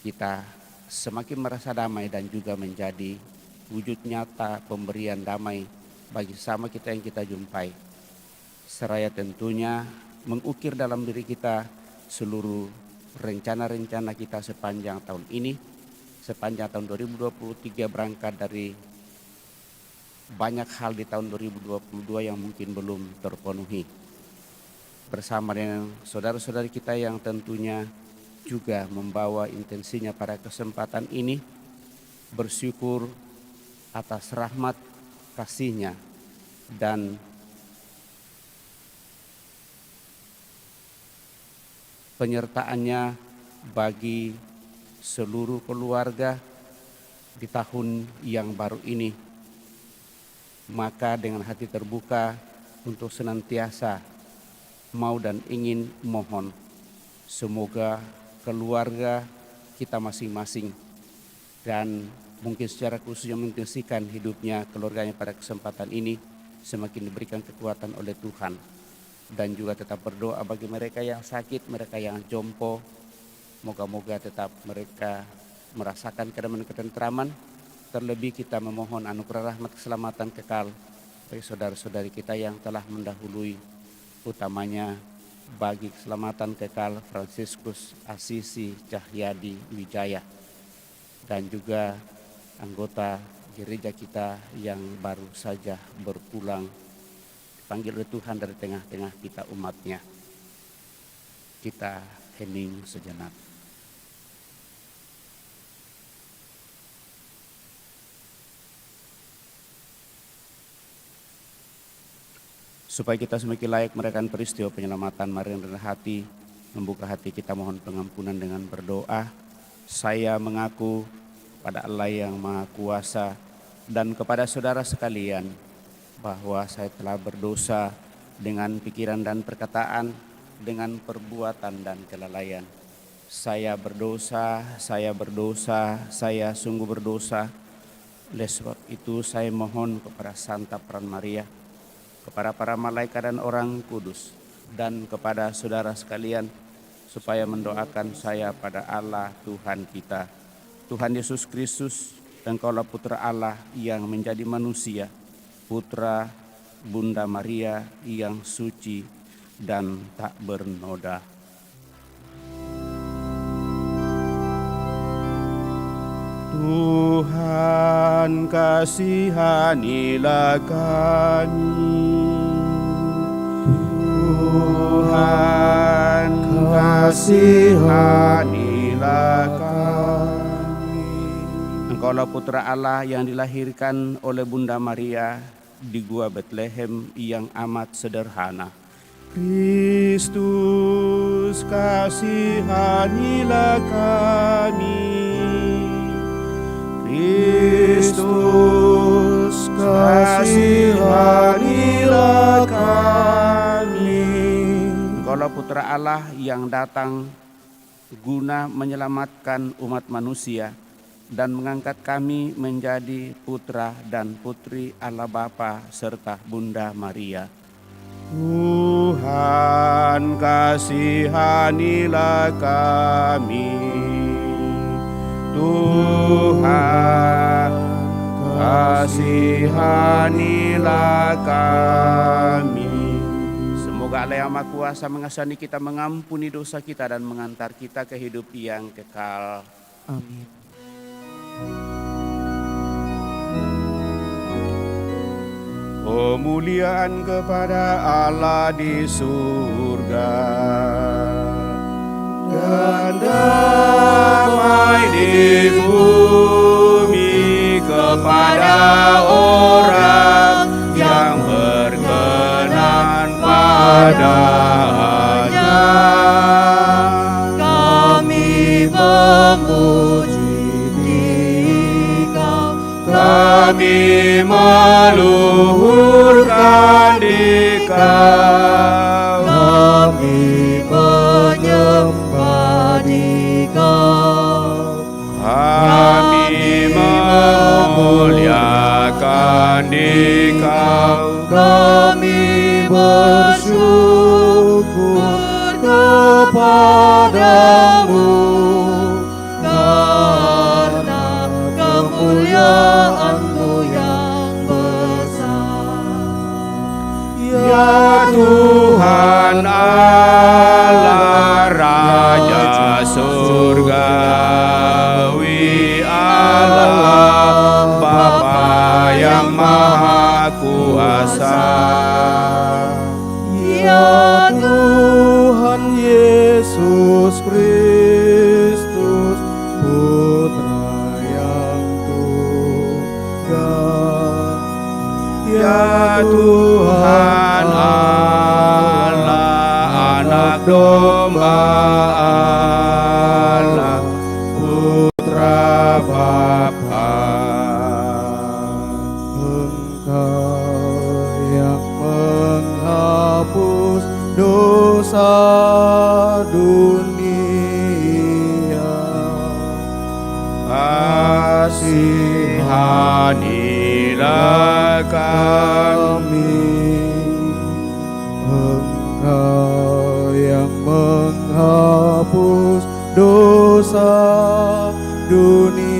kita semakin merasa damai dan juga menjadi wujud nyata pemberian damai bagi sesama kita yang kita jumpai. Seraya tentunya mengukir dalam diri kita seluruh rencana-rencana kita sepanjang tahun ini, sepanjang tahun 2023 berangkat dari banyak hal di tahun 2022 yang mungkin belum terpenuhi. Bersama dengan saudara-saudari kita yang tentunya juga membawa intensinya pada kesempatan ini, bersyukur atas rahmat kasih-Nya dan penyertaan-Nya bagi seluruh keluarga di tahun yang baru ini. Maka dengan hati terbuka untuk senantiasa mau dan ingin mohon semoga keluarga kita masing-masing dan mungkin secara khusus yang mengintensikan hidupnya keluarganya pada kesempatan ini semakin diberikan kekuatan oleh Tuhan. Dan juga tetap berdoa bagi mereka yang sakit, mereka yang jompo, moga-moga tetap mereka merasakan kedamaian ketentraman. Terlebih kita memohon anugerah rahmat keselamatan kekal bagi saudara-saudari kita yang telah mendahului, utamanya bagi keselamatan kekal Fransiskus Asisi Cahyadi Wijaya dan juga anggota gereja kita yang baru saja berpulang, dipanggil oleh Tuhan dari tengah-tengah kita umatnya. Kita hening sejenak. Supaya kita semakin layak merayakan peristiwa penyelamatan, mari rendah hati, membuka hati kita mohon pengampunan dengan berdoa. Saya mengaku pada Allah yang Maha Kuasa dan kepada saudara sekalian bahwa saya telah berdosa dengan pikiran dan perkataan, dengan perbuatan dan kelalaian. Saya berdosa, saya sungguh berdosa. Oleh sebab itu saya mohon kepada Santa Peran Maria, kepada para malaikat dan orang kudus, dan kepada saudara sekalian, supaya mendoakan saya pada Allah Tuhan kita. Tuhan Yesus Kristus, Engkaulah Putra Allah yang menjadi manusia, Putra Bunda Maria yang suci dan tak bernoda. Tuhan kasihanilah kami. Tuhan kasihanilah kami. Engkaulah Putra Allah yang dilahirkan oleh Bunda Maria di Gua Betlehem yang amat sederhana. Kristus kasihanilah kami. Kristus kasihanilah kami. Engkaulah Putra Allah yang datang guna menyelamatkan umat manusia dan mengangkat kami menjadi putra dan putri Allah Bapa serta Bunda Maria. Tuhan kasihanilah kami. Tuhan kasihanilah kami. Semoga Allah yang Maha Kuasa mengasihani kita, mengampuni dosa kita dan mengantar kita ke hidup yang kekal. Amin. Kemuliaan kepada Allah di surga dan damai di bumi kepada orang yang berkenan padanya. Kami memuji Dikau, Kami meluhurkan Dikau, kami menyembah Dikau, kami memuliakan Dikau, kami bersyukur kepadamu, Tuhan Allah Raja surgawi, Allah Bapa yang Maha Kuasa. Ya Tuhan Yesus Kristus, Putra yang tunggal. Ya Tuhan Allah, Anak Domba Allah, Putra Bapa. Engkau yang menghapus dosa dunia, Kasihanilah kami. Engkau yang menghapus dosa dunia,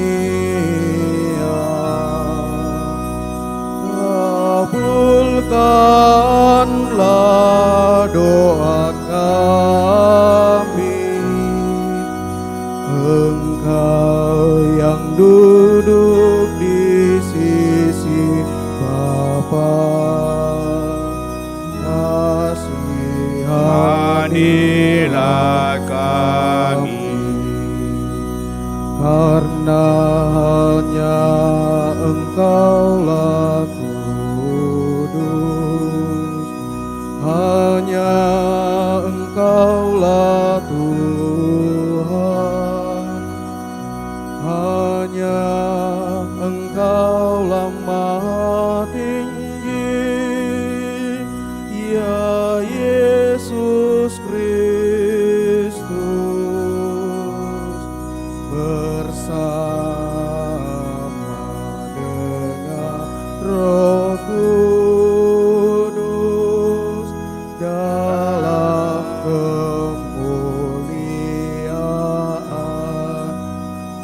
kabulkanlah doa kami. Engkau yang duduk di sisi Bapa, Kasihanilah kami. Karena hanya Engkaulah kudus, hanya Engkaulah Tuhan, hanya Engkaulah Maha Tinggi, ya Yesus Kristus, bersama dengan Roh Kudus dalam kemuliaan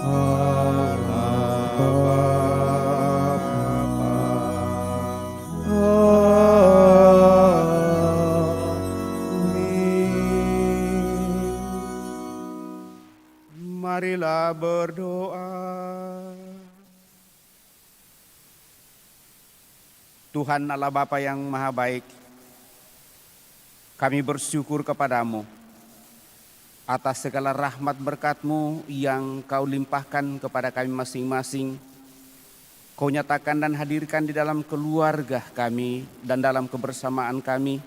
Allah Amin. Marilah berdoa. Tuhan Allah Bapa yang Maha Baik, kami bersyukur kepadamu atas segala rahmat berkat-Mu yang Kau limpahkan kepada kami masing-masing. Kau nyatakan dan hadirkan di dalam keluarga kami dan dalam kebersamaan kami,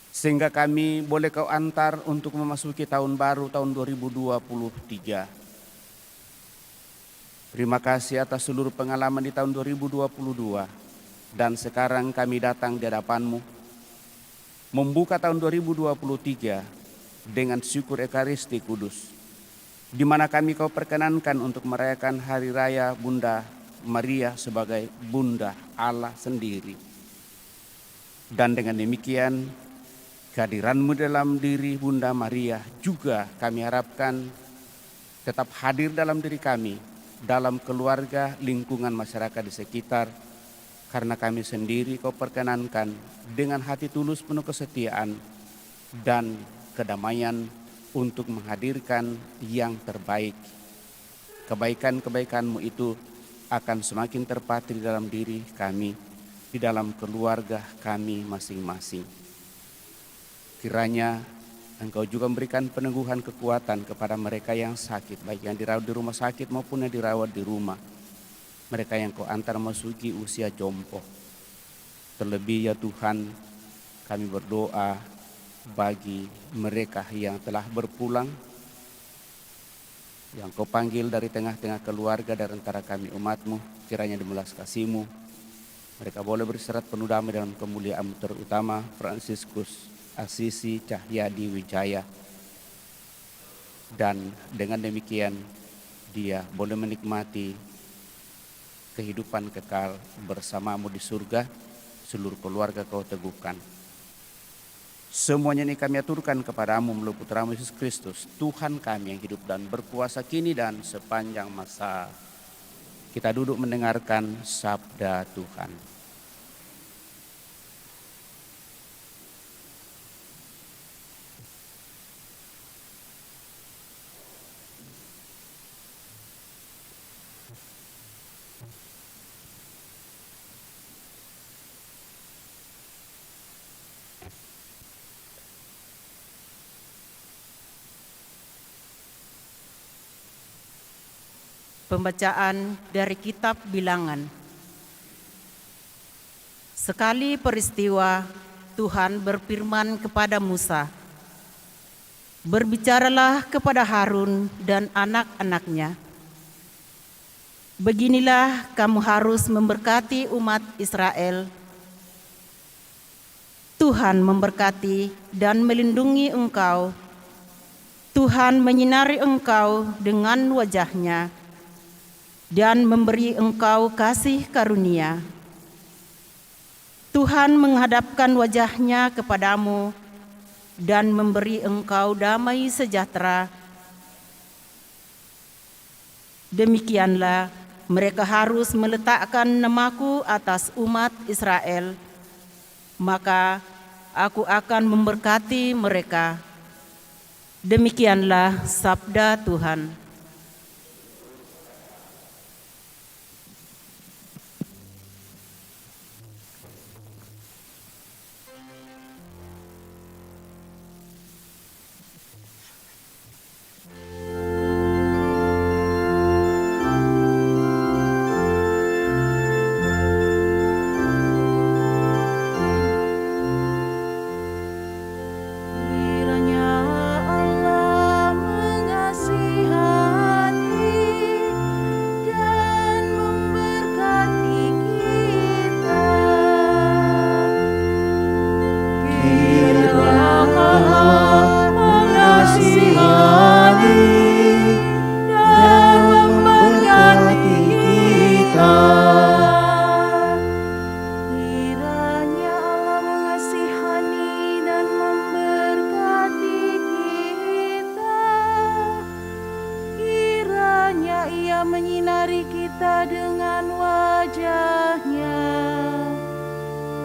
sehingga kami boleh Kau antar untuk memasuki tahun baru tahun 2023. Terima kasih atas seluruh pengalaman di tahun 2022, dan sekarang kami datang di hadapan-Mu, membuka tahun 2023 dengan syukur Ekaristi Kudus, di mana kami Kau perkenankan untuk merayakan Hari Raya Bunda Maria sebagai Bunda Allah sendiri. Dan dengan demikian, kehadiran-Mu dalam diri Bunda Maria juga kami harapkan tetap hadir dalam diri kami, dalam keluarga, lingkungan masyarakat di sekitar, karena kami sendiri Kau perkenankan dengan hati tulus penuh kesetiaan dan kedamaian untuk menghadirkan yang terbaik. Kebaikan-kebaikan-Mu itu akan semakin terpatri dalam diri kami, di dalam keluarga kami masing-masing. Kiranya Engkau juga memberikan peneguhan kekuatan kepada mereka yang sakit, baik yang dirawat di rumah sakit maupun yang dirawat di rumah. Mereka yang Kau antar masuki usia jompo. Terlebih ya Tuhan, kami berdoa bagi mereka yang telah berpulang, yang Kau panggil dari tengah-tengah keluarga dari antara kami umat-Mu. Kiranya dimulas kasih-Mu, mereka boleh berserat penuh damai dalam kemuliaan-Mu, terutama Fransiskus Asisi Cahyadi Wijaya. Dan dengan demikian dia boleh menikmati kehidupan kekal bersama-Mu di surga. Seluruh keluarga Kau teguhkan. Semuanya ini kami aturkan kepadamu melalui Putra-Mu Yesus Kristus, Tuhan kami yang hidup dan berkuasa kini dan sepanjang masa. Kita duduk mendengarkan sabda Tuhan. Pembacaan dari Kitab Bilangan. Sekali peristiwa, Tuhan berfirman kepada Musa, "Berbicaralah kepada Harun dan anak-anaknya. Beginilah kamu harus memberkati umat Israel. Tuhan memberkati dan melindungi engkau. Tuhan menyinari engkau dengan wajah-Nya dan memberi engkau kasih karunia. Tuhan menghadapkan wajah-Nya kepadamu dan memberi engkau damai sejahtera." Demikianlah mereka harus meletakkan namaku atas umat Israel, maka aku akan memberkati mereka. Demikianlah sabda Tuhan. Menyinari kita dengan wajah-Nya,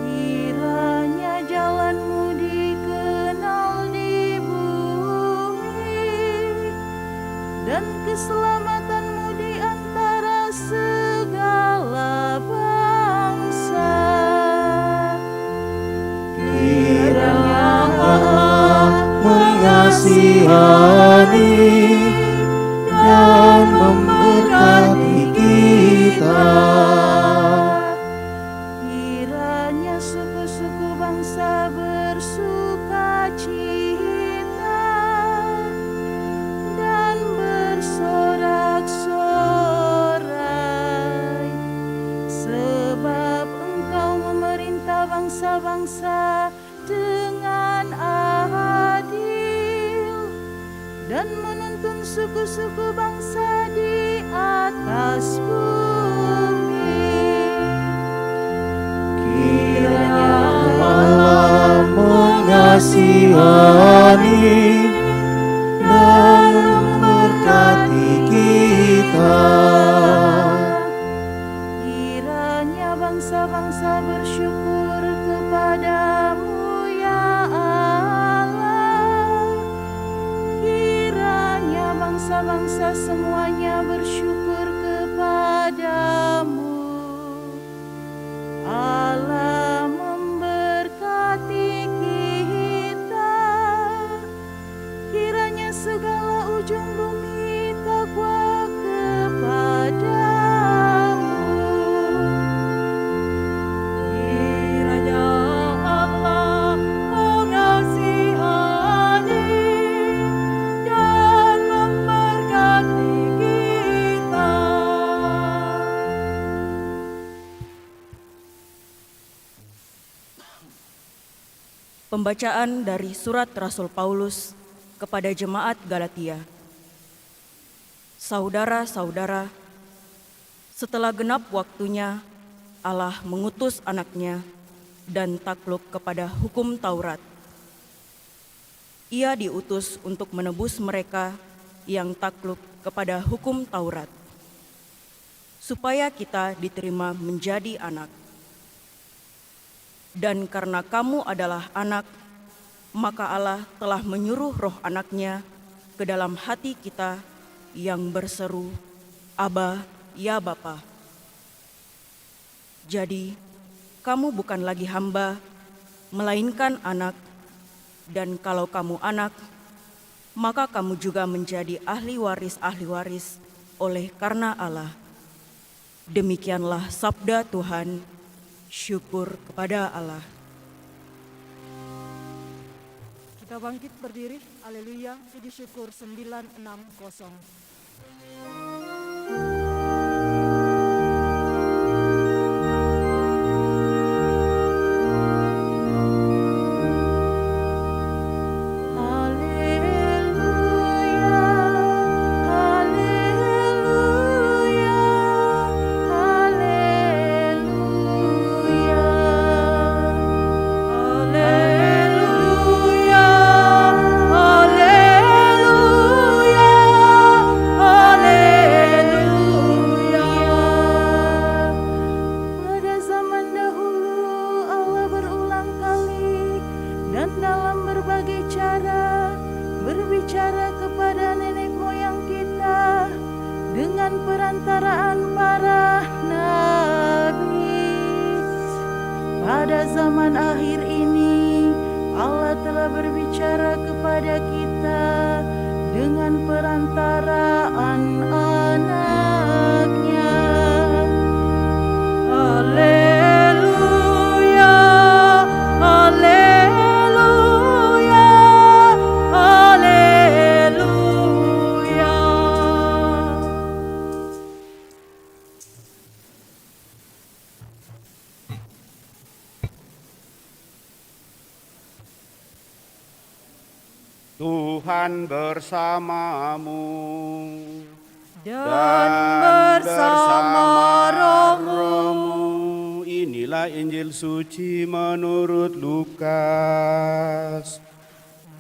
kiranya jalan-Mu dikenal di bumi, dan keselamatan-Mu di antara segala bangsa. Kiranya Allah mengasihani dan memberkati kita. Kiranya suku-suku bangsa bersuka cita dan bersorak-sorai, sebab Engkau memerintah bangsa-bangsa dengan adil dan menuntun suku-suku bangsa di atas bumi. Kiranya Allah mengasihani dan memberkati kita. Kiranya bangsa-bangsa bersyukur kepadamu, ya Allah. Kiranya bangsa-bangsa semuanya bersyukur kepadamu. Allah memberkati kita. Kiranya segala ujung bumi takwa kepadamu. Kiranya Allah mengasihani dan memberkati kita. Pembacaan dari surat Rasul Paulus kepada jemaat Galatia. Saudara-saudara, setelah genap waktunya, Allah mengutus anaknya dan takluk kepada hukum Taurat. Ia diutus untuk menebus mereka yang takluk kepada hukum Taurat, supaya kita diterima menjadi anak. Dan karena kamu adalah anak, maka Allah telah menyuruh roh anaknya ke dalam hati kita yang berseru, Aba, ya Bapa. Jadi, kamu bukan lagi hamba, melainkan anak, dan kalau kamu anak, maka kamu juga menjadi ahli waris oleh karena Allah. Demikianlah sabda Tuhan, syukur kepada Allah. Kita bangkit berdiri, haleluya, puji syukur 960. berbicara kepada nenek moyang kita dengan perantaraan para nabi. Pada zaman akhir ini, Allah telah berbicara kepada kita dengan perantaraan anak-Nya. Haleluya, haleluya, haleluya. Tuhan bersamamu Dan bersama rohmu. Inilah Injil suci menurut Lukas.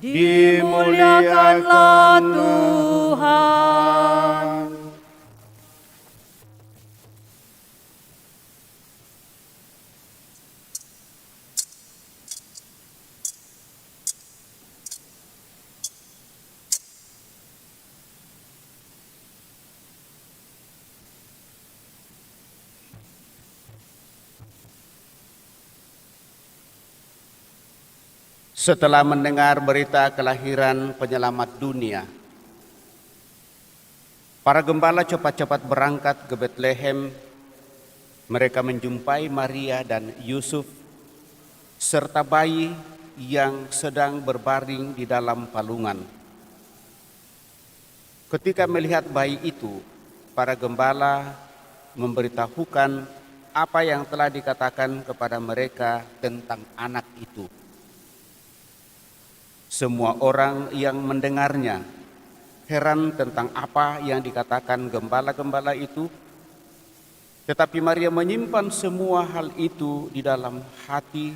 Dimuliakanlah Tuhan. Setelah mendengar berita kelahiran penyelamat dunia, para gembala cepat-cepat berangkat ke Betlehem. Mereka menjumpai Maria dan Yusuf serta bayi yang sedang berbaring di dalam palungan. Ketika melihat bayi itu, para gembala memberitahukan apa yang telah dikatakan kepada mereka tentang anak itu. Semua orang yang mendengarnya heran tentang apa yang dikatakan gembala-gembala itu, tetapi Maria menyimpan semua hal itu di dalam hati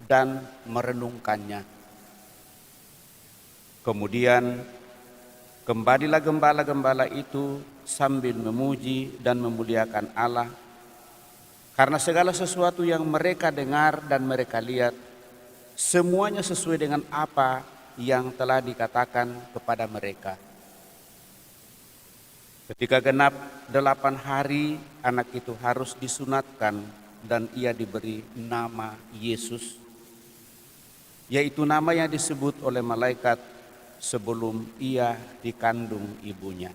dan merenungkannya. Kemudian kembalilah gembala-gembala itu sambil memuji dan memuliakan Allah karena segala sesuatu yang mereka dengar dan mereka lihat, semuanya sesuai dengan apa yang telah dikatakan kepada mereka. Ketika genap 8 hari, anak itu harus disunatkan dan ia diberi nama Yesus, yaitu nama yang disebut oleh malaikat sebelum ia dikandung ibunya.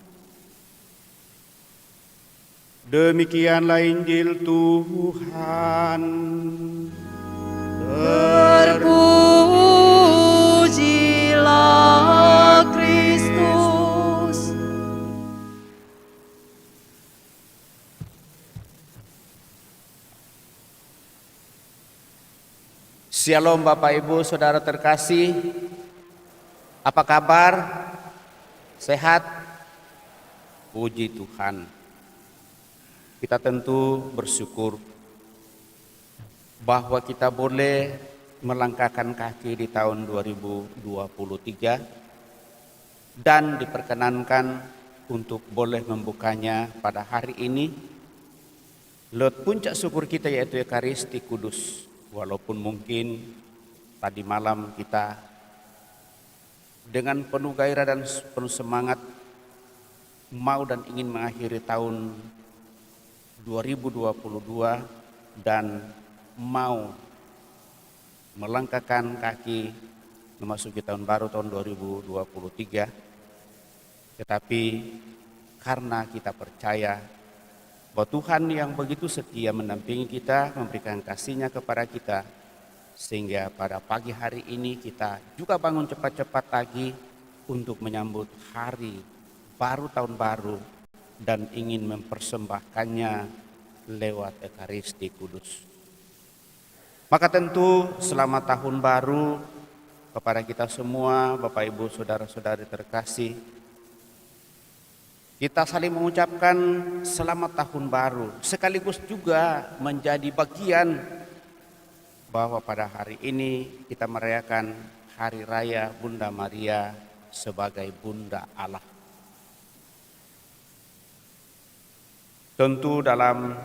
Demikianlah Injil Tuhan. Terpujilah Kristus. Shalom Bapak Ibu Saudara terkasih. Apa kabar? Sehat? Puji Tuhan. Kita tentu bersyukur bahwa kita boleh melangkahkan kaki di tahun 2023 dan diperkenankan untuk boleh membukanya pada hari ini lewat puncak syukur kita yaitu Ekaristi Kudus. Walaupun mungkin tadi malam kita dengan penuh gairah dan penuh semangat mau dan ingin mengakhiri tahun 2022 dan mau melangkahkan kaki memasuki tahun baru tahun 2023, tetapi karena kita percaya bahwa Tuhan yang begitu setia mendampingi kita, memberikan kasih-Nya kepada kita, sehingga pada pagi hari ini kita juga bangun cepat-cepat lagi untuk menyambut hari baru, tahun baru, dan ingin mempersembahkannya lewat Ekaristi Kudus. Maka tentu selamat tahun baru kepada kita semua, Bapak Ibu Saudara-saudari terkasih. Kita saling mengucapkan selamat tahun baru, sekaligus juga menjadi bagian bahwa pada hari ini kita merayakan Hari Raya Bunda Maria sebagai Bunda Allah. Tentu dalam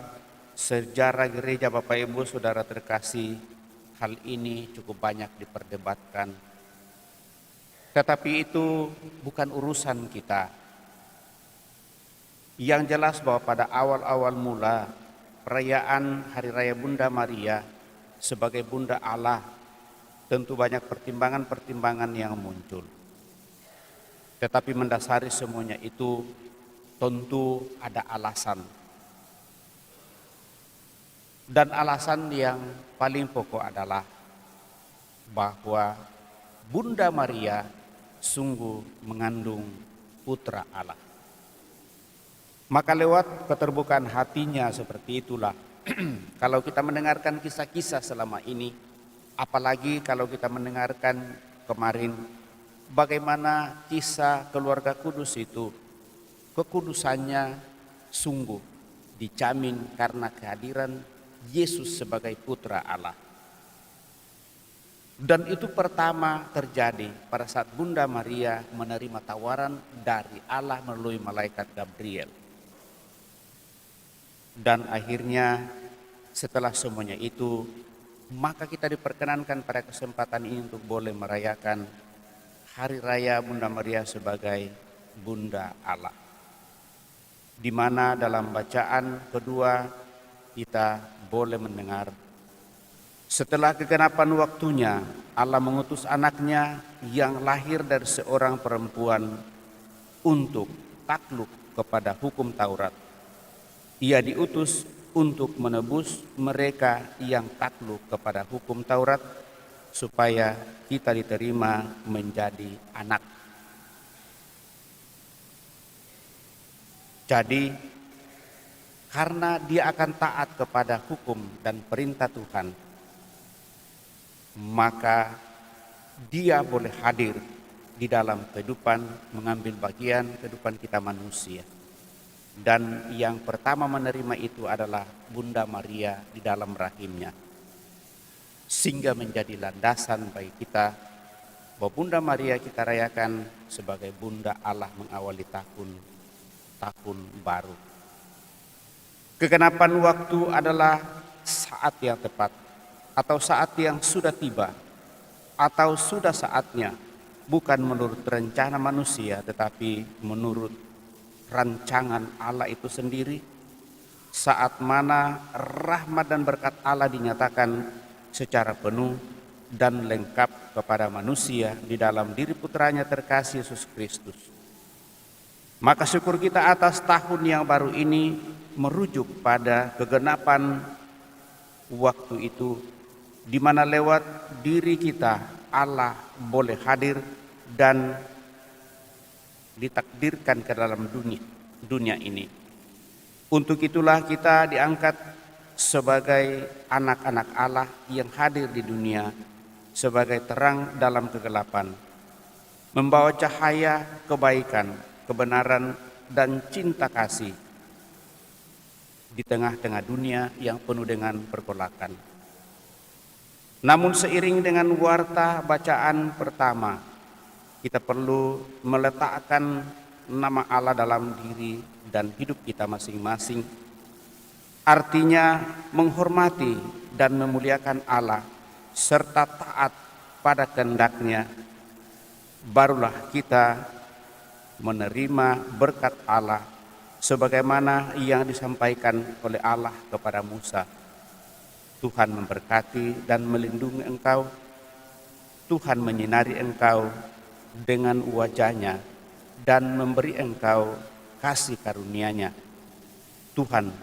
sejarah gereja Bapak Ibu Saudara terkasih, hal ini cukup banyak diperdebatkan. Tetapi itu bukan urusan kita. Yang jelas bahwa pada awal-awal mula perayaan Hari Raya Bunda Maria sebagai Bunda Allah, tentu banyak pertimbangan-pertimbangan yang muncul. Tetapi mendasari semuanya itu tentu ada alasan. Dan alasan yang paling pokok adalah bahwa Bunda Maria sungguh mengandung Putra Allah. Maka lewat keterbukaan hatinya seperti itulah, kalau kita mendengarkan kisah-kisah selama ini, apalagi kalau kita mendengarkan kemarin bagaimana kisah keluarga kudus itu, kekudusannya sungguh dijamin karena kehadiran Yesus sebagai Putra Allah. Dan itu pertama terjadi pada saat Bunda Maria menerima tawaran dari Allah melalui malaikat Gabriel. Dan akhirnya setelah semuanya itu, maka kita diperkenankan pada kesempatan ini untuk boleh merayakan Hari Raya Bunda Maria sebagai Bunda Allah. Di mana dalam bacaan kedua kita boleh mendengar, setelah kegenapan waktunya Allah mengutus anaknya yang lahir dari seorang perempuan untuk takluk kepada hukum Taurat. Ia diutus untuk menebus mereka yang takluk kepada hukum Taurat, supaya kita diterima menjadi anak. Jadi, karena dia akan taat kepada hukum dan perintah Tuhan, maka dia boleh hadir di dalam kehidupan, mengambil bagian kehidupan kita manusia. Dan yang pertama menerima itu adalah Bunda Maria di dalam rahimnya, sehingga menjadi landasan bagi kita bahwa Bunda Maria kita rayakan sebagai Bunda Allah mengawali tahun baru. Kegenapan waktu adalah saat yang tepat, atau saat yang sudah tiba, atau sudah saatnya, bukan menurut rencana manusia, tetapi menurut rancangan Allah itu sendiri, saat mana rahmat dan berkat Allah dinyatakan secara penuh dan lengkap kepada manusia di dalam diri putranya terkasih Yesus Kristus. Maka syukur kita atas tahun yang baru ini merujuk pada kegenapan waktu itu, di mana lewat diri kita Allah boleh hadir dan ditakdirkan ke dalam dunia ini. Untuk itulah kita diangkat sebagai anak-anak Allah yang hadir di dunia sebagai terang dalam kegelapan, membawa cahaya kebaikan, kebenaran, dan cinta kasih di tengah-tengah dunia yang penuh dengan pergolakan. Namun seiring dengan warta bacaan pertama, kita perlu meletakkan nama Allah dalam diri dan hidup kita masing-masing. Artinya menghormati dan memuliakan Allah serta taat pada kehendak-Nya. Barulah kita menerima berkat Allah sebagaimana yang disampaikan oleh Allah kepada Musa. Tuhan memberkati dan melindungi engkau. Tuhan menyinari engkau dengan wajah-Nya dan memberi engkau kasih karunia-Nya, Tuhan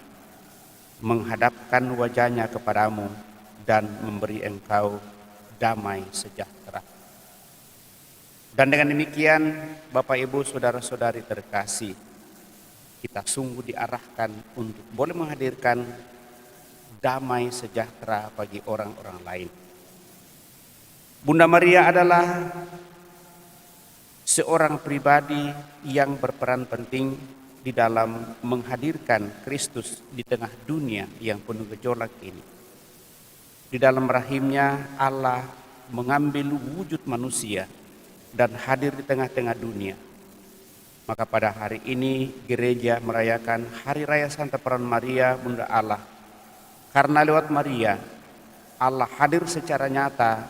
menghadapkan wajahnya kepadamu dan memberi engkau damai sejahtera. Dan dengan demikian, Bapak Ibu saudara-saudari terkasih, kita sungguh diarahkan untuk boleh menghadirkan damai sejahtera bagi orang-orang lain. Bunda Maria adalah seorang pribadi yang berperan penting di dalam menghadirkan Kristus di tengah dunia yang penuh gejolak ini. Di dalam rahimnya Allah mengambil wujud manusia dan hadir di tengah-tengah dunia. Maka pada hari ini gereja merayakan Hari Raya Santa Peran Maria Bunda Allah. Karena lewat Maria, Allah hadir secara nyata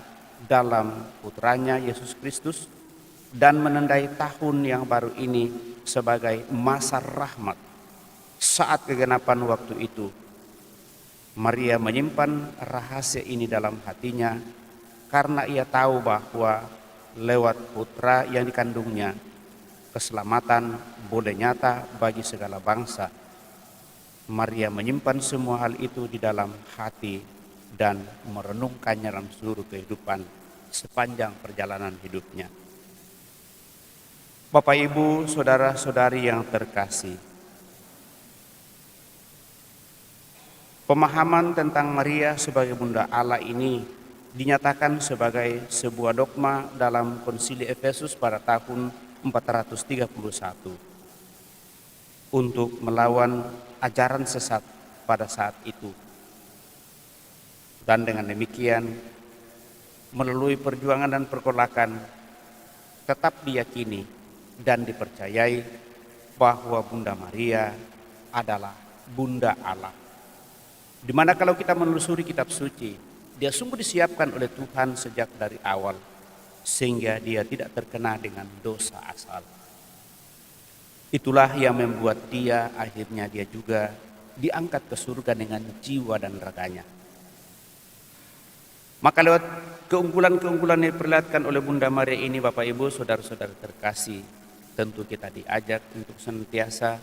dalam putranya Yesus Kristus dan menandai tahun yang baru ini sebagai masa rahmat. Saat kegenapan waktu itu, Maria menyimpan rahasia ini dalam hatinya karena ia tahu bahwa lewat putra yang dikandungnya, keselamatan boleh nyata bagi segala bangsa. Maria menyimpan semua hal itu di dalam hati dan merenungkannya dalam seluruh kehidupan sepanjang perjalanan hidupnya. Bapak, Ibu, saudara-saudari yang terkasih, pemahaman tentang Maria sebagai Bunda Allah ini dinyatakan sebagai sebuah dogma dalam Konsili Efesus pada tahun 431 untuk melawan ajaran sesat pada saat itu. Dan dengan demikian, melalui perjuangan dan pergolakan, tetap diyakini dan dipercayai bahwa Bunda Maria adalah Bunda Allah. Di mana kalau kita menelusuri kitab suci, dia sungguh disiapkan oleh Tuhan sejak dari awal, sehingga dia tidak terkena dengan dosa asal. Itulah yang membuat dia akhirnya dia juga diangkat ke surga dengan jiwa dan raganya. Maka lewat keunggulan-keunggulan yang diperlihatkan oleh Bunda Maria ini, Bapak Ibu saudara-saudara terkasih, tentu kita diajak untuk senantiasa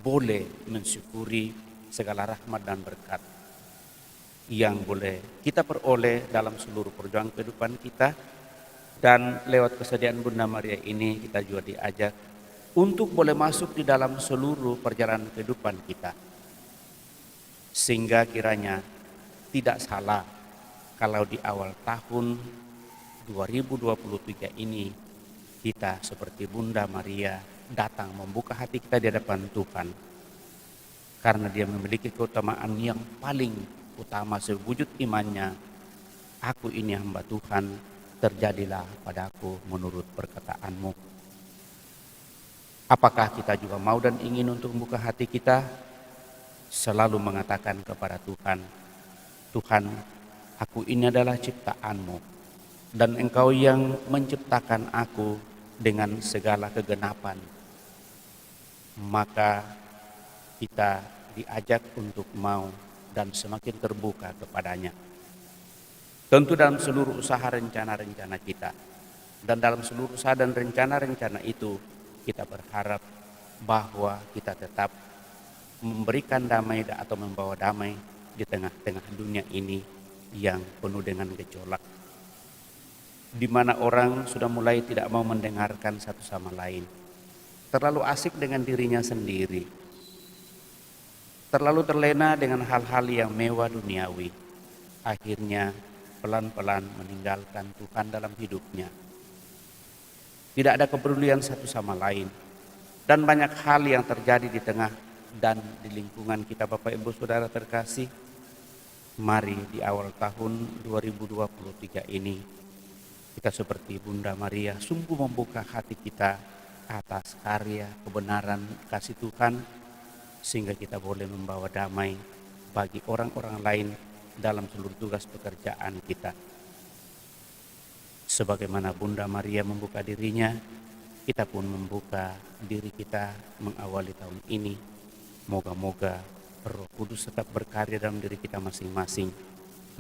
boleh mensyukuri segala rahmat dan berkat yang boleh kita peroleh dalam seluruh perjuangan kehidupan kita. Dan lewat kesediaan Bunda Maria ini kita juga diajak untuk boleh masuk di dalam seluruh perjalanan kehidupan kita, sehingga kiranya tidak salah kalau di awal tahun 2023 ini kita seperti Bunda Maria datang membuka hati kita di hadapan Tuhan, karena dia memiliki keutamaan yang paling utama sewujud imannya. Aku ini hamba Tuhan, terjadilah padaku menurut perkataanmu. Apakah kita juga mau dan ingin untuk membuka hati kita, selalu mengatakan kepada Tuhan, Tuhan, aku ini adalah ciptaanmu, dan Engkau yang menciptakan aku dengan segala kegenapan. Maka kita diajak untuk mau dan semakin terbuka kepadanya. Tentu dalam seluruh usaha rencana-rencana kita, dan dalam seluruh usaha dan rencana-rencana itu, kita berharap bahwa kita tetap memberikan damai atau membawa damai di tengah-tengah dunia ini yang penuh dengan gejolak, di mana orang sudah mulai tidak mau mendengarkan satu sama lain, terlalu asik dengan dirinya sendiri, terlalu terlena dengan hal-hal yang mewah duniawi, akhirnya pelan-pelan meninggalkan Tuhan dalam hidupnya. Tidak ada kepedulian satu sama lain, dan banyak hal yang terjadi di tengah dan di lingkungan kita, Bapak Ibu Saudara terkasih. Mari di awal tahun 2023 ini kita seperti Bunda Maria sungguh membuka hati kita atas karya kebenaran kasih Tuhan, sehingga kita boleh membawa damai bagi orang-orang lain dalam seluruh tugas pekerjaan kita. Sebagaimana Bunda Maria membuka dirinya, kita pun membuka diri kita mengawali tahun ini. Moga-moga Roh Kudus tetap berkarya dalam diri kita masing-masing,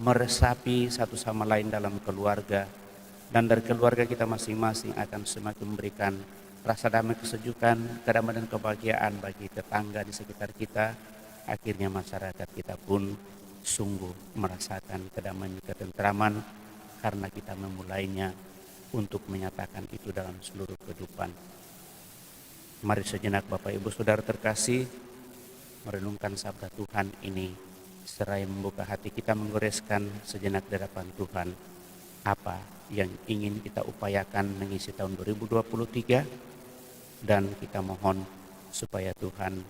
meresapi satu sama lain dalam keluarga, dan dari keluarga kita masing-masing akan semakin memberikan rasa damai, kesejukan, kedamaian dan kebahagiaan bagi tetangga di sekitar kita. Akhirnya masyarakat kita pun sungguh merasakan kedamaian, ketentraman karena kita memulainya untuk menyatakan itu dalam seluruh kehidupan. Mari sejenak Bapak Ibu Saudara terkasih merenungkan sabda Tuhan ini, seraya membuka hati kita menggoreskan sejenak di hadapan Tuhan apa yang ingin kita upayakan mengisi tahun 2023, dan kita mohon supaya Tuhan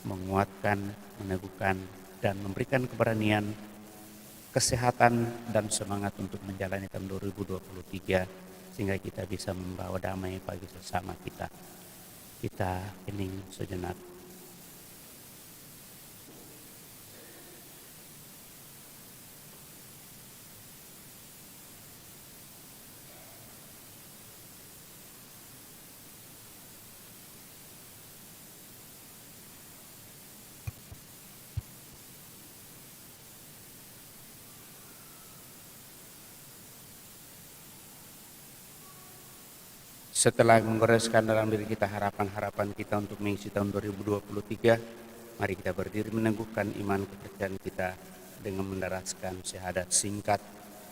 menguatkan, meneguhkan, dan memberikan keberanian, kesehatan, dan semangat untuk menjalani tahun 2023 sehingga kita bisa membawa damai bagi sesama kita. Kita hening sejenak. Setelah menggoreskan dalam diri kita harapan-harapan kita untuk mengisi tahun 2023, mari kita berdiri meneguhkan iman kepercayaan kita dengan mendaraskan syahadat singkat.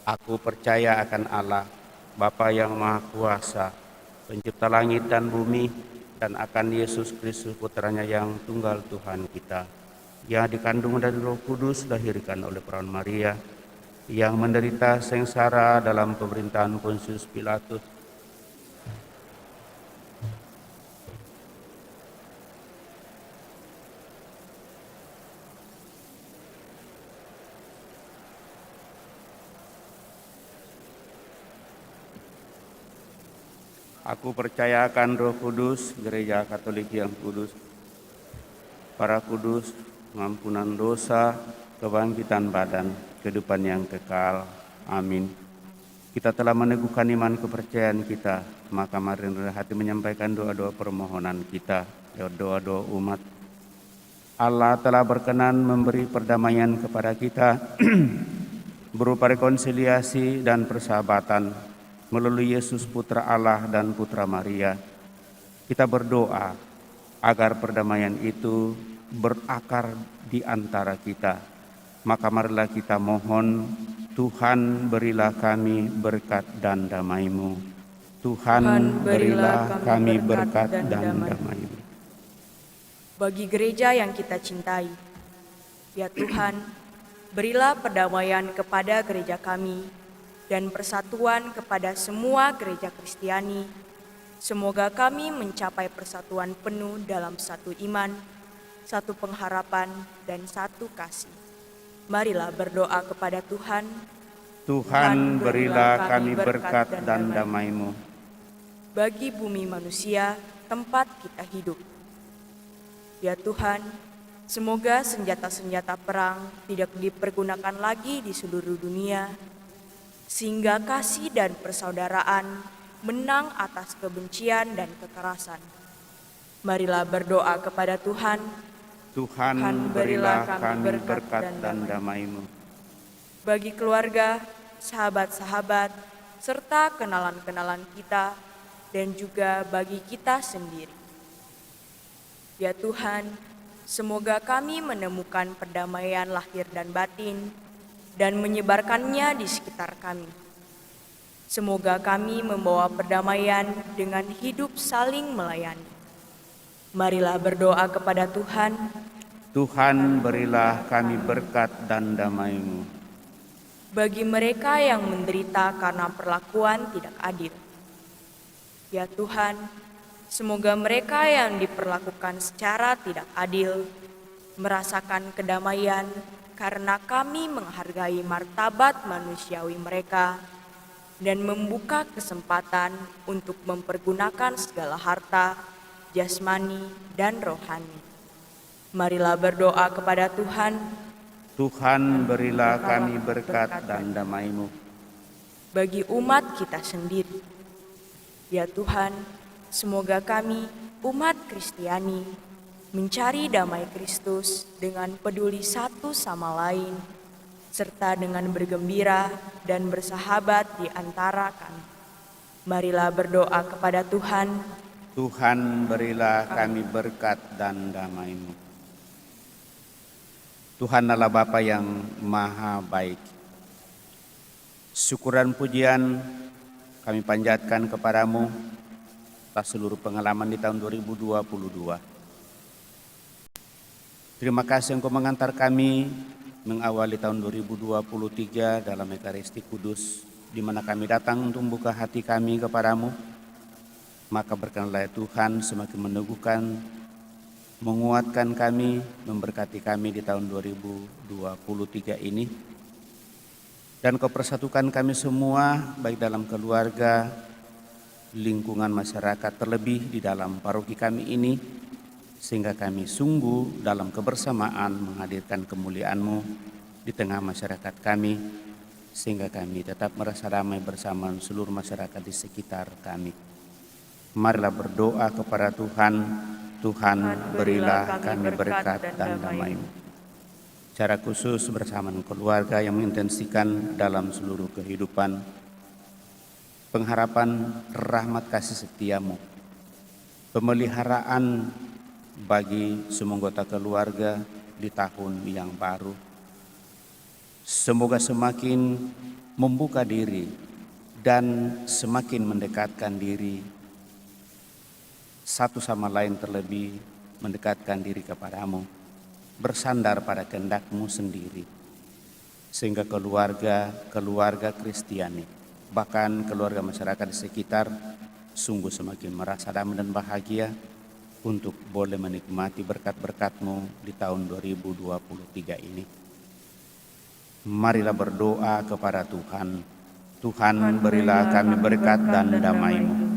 Aku percaya akan Allah, Bapa yang Maha Kuasa, pencipta langit dan bumi, dan akan Yesus Kristus putranya yang tunggal Tuhan kita, yang dikandung dari Roh Kudus, dilahirkan oleh perawan Maria, yang menderita sengsara dalam pemerintahan Pontius Pilatus, Aku percaya akan Roh Kudus, Gereja Katolik yang kudus, para kudus, pengampunan dosa, kebangkitan badan, kehidupan yang kekal. Amin. Kita telah meneguhkan iman kepercayaan kita, maka mari rendah hati menyampaikan doa-doa permohonan kita, doa-doa umat. Allah telah berkenan memberi perdamaian kepada kita berupa rekonsiliasi dan persahabatan melalui Yesus Putra Allah dan Putra Maria. Kita berdoa agar perdamaian itu berakar di antara kita. Maka marilah kita mohon, Tuhan berilah kami berkat dan damai-Mu. Tuhan berilah kami berkat dan damai-Mu. Bagi gereja yang kita cintai, ya Tuhan, berilah perdamaian kepada gereja kami dan persatuan kepada semua gereja Kristiani. Semoga kami mencapai persatuan penuh dalam satu iman, satu pengharapan, dan satu kasih. Marilah berdoa kepada Tuhan. Tuhan berilah kami berkat dan damai-Mu. Bagi bumi manusia, tempat kita hidup. Ya Tuhan, semoga senjata-senjata perang tidak dipergunakan lagi di seluruh dunia, sehingga kasih dan persaudaraan menang atas kebencian dan kekerasan. Marilah berdoa kepada Tuhan. Tuhan berilah kami berkat dan damai-Mu. Bagi keluarga, sahabat-sahabat, serta kenalan-kenalan kita, dan juga bagi kita sendiri. Ya Tuhan, semoga kami menemukan perdamaian lahir dan batin, dan menyebarkannya di sekitar kami. Semoga kami membawa perdamaian dengan hidup saling melayani. Marilah berdoa kepada Tuhan. Tuhan berilah kami berkat dan damai-Mu. Bagi mereka yang menderita karena perlakuan tidak adil. Ya Tuhan, semoga mereka yang diperlakukan secara tidak adil merasakan kedamaian karena kami menghargai martabat manusiawi mereka dan membuka kesempatan untuk mempergunakan segala harta, jasmani, dan rohani. Marilah berdoa kepada Tuhan. Tuhan berilah kami berkat dan damai-Mu. Bagi umat kita sendiri. Ya Tuhan, semoga kami, umat Kristiani, mencari damai Kristus dengan peduli satu sama lain, serta dengan bergembira dan bersahabat di antara kami. Marilah berdoa kepada Tuhan. Tuhan berilah kami berkat dan damai-Mu. Tuhan adalah Bapa yang maha baik. Syukur dan pujian kami panjatkan kepadamu atas seluruh pengalaman di tahun 2022. Terima kasih Engkau mengantar kami mengawali tahun 2023 dalam Ekaristi Kudus, di mana kami datang untuk membuka hati kami kepadamu. Maka berkenanlah Tuhan semakin meneguhkan, menguatkan kami, memberkati kami di tahun 2023 ini. Dan Kau persatukan kami semua, baik dalam keluarga, lingkungan masyarakat, terlebih di dalam paroki kami ini, sehingga kami sungguh dalam kebersamaan menghadirkan kemuliaan-Mu di tengah masyarakat kami, sehingga kami tetap merasa damai bersama seluruh masyarakat di sekitar kami. Marilah berdoa kepada Tuhan. Tuhan berilah kami berkat dan damai-Mu. Secara khusus bersama keluarga yang mengintensikan dalam seluruh kehidupan pengharapan rahmat kasih setia-Mu, pemeliharaan bagi semua anggota keluarga di tahun yang baru. Semoga semakin membuka diri dan semakin mendekatkan diri satu sama lain, terlebih mendekatkan diri kepadamu, bersandar pada kehendak-Mu sendiri, sehingga keluarga Kristiani, bahkan keluarga masyarakat di sekitar sungguh semakin merasa damai dan bahagia untuk boleh menikmati berkat-berkat-Mu di tahun 2023 ini. Marilah berdoa kepada Tuhan. Tuhan berilah kami berkat dan damai-Mu.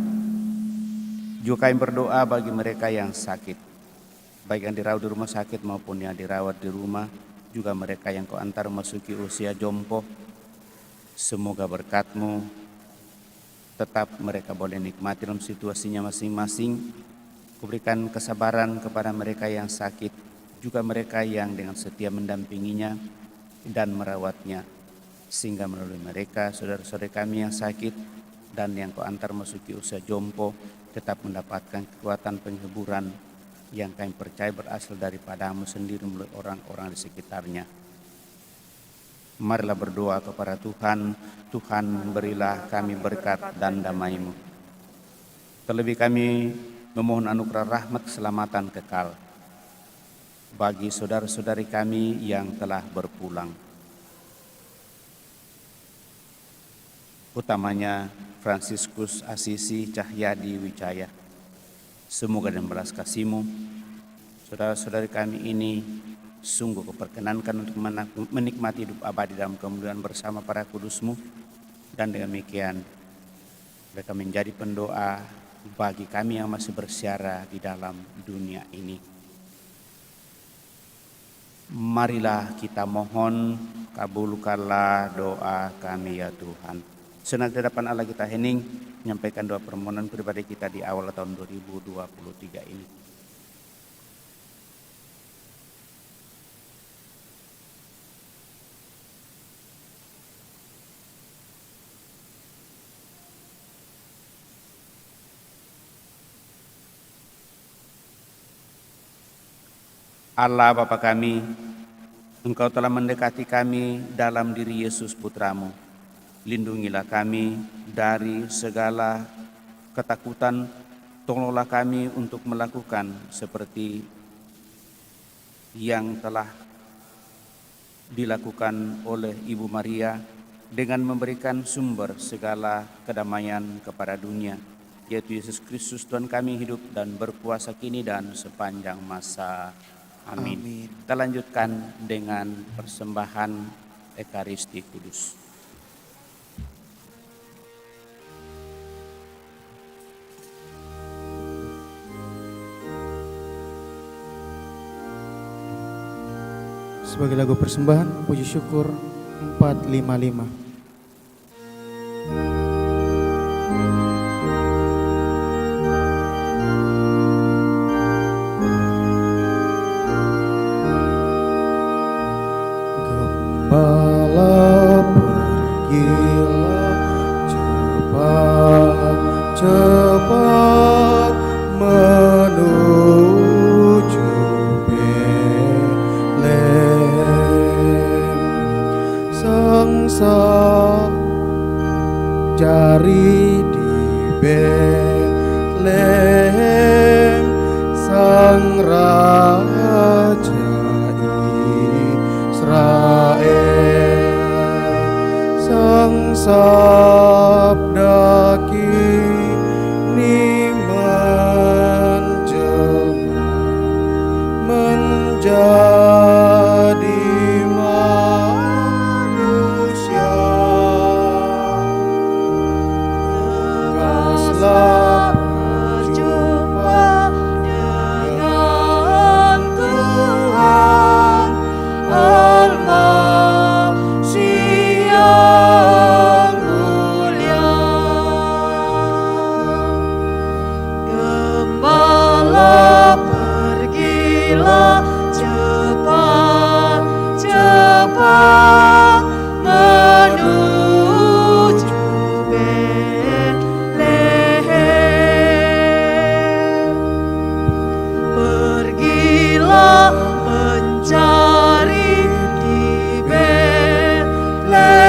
Juga kami berdoa bagi mereka yang sakit, baik yang dirawat di rumah sakit maupun yang dirawat di rumah, juga mereka yang Kau antar memasuki usia jompo. Semoga berkat-Mu tetap mereka boleh nikmati dalam situasinya masing-masing. Kau berikan kesabaran kepada mereka yang sakit, juga mereka yang dengan setia mendampinginya dan merawatnya, sehingga melalui mereka saudara-saudara kami yang sakit dan yang Kau antar memasuki usia jompo tetap mendapatkan kekuatan penghiburan yang kami percaya berasal daripada-Mu sendiri melalui orang-orang di sekitarnya. Marilah berdoa kepada Tuhan. Tuhan berilah kami berkat dan damai-Mu. Terlebih kami memohon anugerah rahmat keselamatan kekal bagi saudara-saudari kami yang telah berpulang, utamanya Fransiskus Asisi Cahyadi Wijaya. Semoga dengan belas kasih-Mu saudara-saudari kami ini sungguh Kau perkenankan untuk menikmati hidup abadi dalam kemuliaan bersama para kudus-Mu, dan dengan demikian mereka menjadi pendoa bagi kami yang masih bersiara di dalam dunia ini. Marilah kita mohon, kabulkanlah doa kami ya Tuhan. Senang di hadapan Allah kita hening menyampaikan doa permohonan pribadi kita di awal tahun 2023 ini. Allah Bapa kami, Engkau telah mendekati kami dalam diri Yesus Putra-Mu. Lindungilah kami dari segala ketakutan, tolonglah kami untuk melakukan seperti yang telah dilakukan oleh Ibu Maria dengan memberikan sumber segala kedamaian kepada dunia, yaitu Yesus Kristus Tuhan kami, hidup dan berkuasa kini dan sepanjang masa. Amin. Kita lanjutkan dengan persembahan Ekaristi Kudus. Sebagai lagu persembahan puji syukur 455. Gembala pergilah cepat, cepat menuju Betlehem. Sengsara jari di Betlehem, Sang Raja Israel. Sang Sabda kini menjelma menjadi manusia. Lekaslah berjumpa dengan Tuhan Al-Masih yang mulia. Gembala pergilah cepat-cepat menuju Betlehem. Pergilah mencari di Betlehem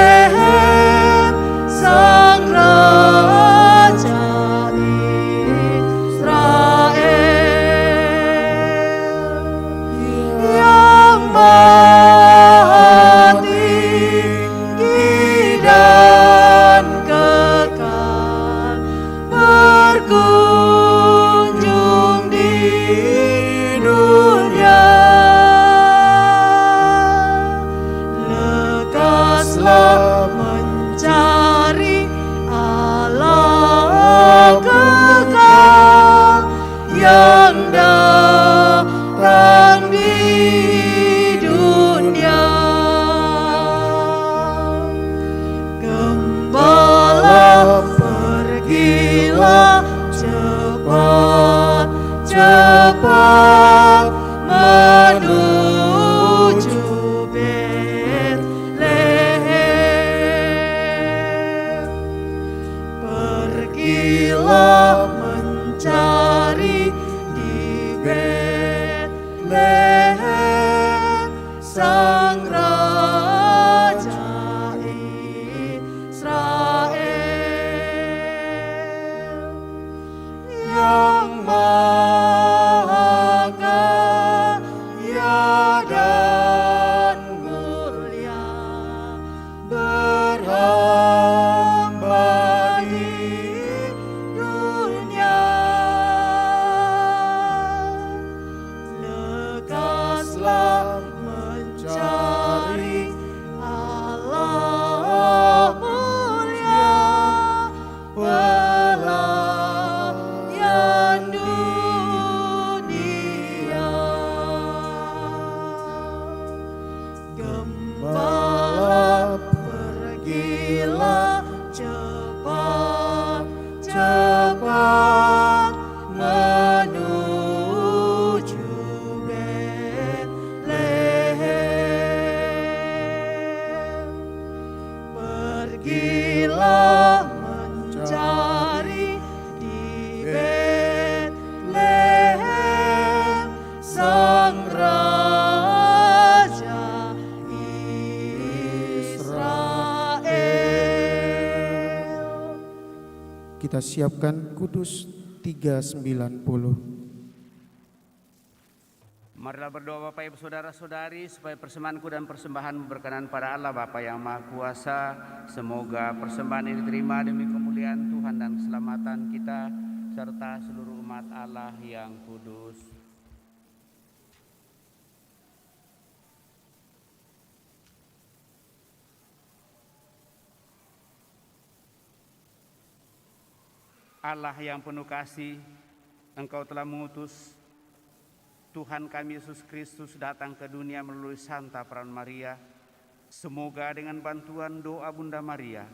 Sang Raja Israel yang maha tinggi dan kekal, berkunjung di dunia. Lekaslah mencari Allah kekal yang datang di dunia. Gembala pergilah cepat-cepat menuju Betlehem. Pergilah mencari di Betlehem Sang Raja Israel yang maha kaya dan mulia, berhamba di dunia. Lekaslah mencari Allah mulia, pelayan dunia. Gembala pergilah cepat-cepat menuju Betlehem. Pergilah mencari di Betlehem Sang Raja Israel. Kita siapkan Kudus 390. Marilah berdoa Bapak Ibu Saudara-saudari supaya persembahanku dan persembahanmu berkenan pada Allah Bapa yang Maha Kuasa. Semoga persembahan ini diterima demi kemuliaan Tuhan dan keselamatan kita serta seluruh umat Allah yang kudus. Allah yang penuh kasih, Engkau telah mengutus Tuhan kami Yesus Kristus datang ke dunia melalui Santa Peran Maria. Semoga dengan bantuan doa Bunda Maria,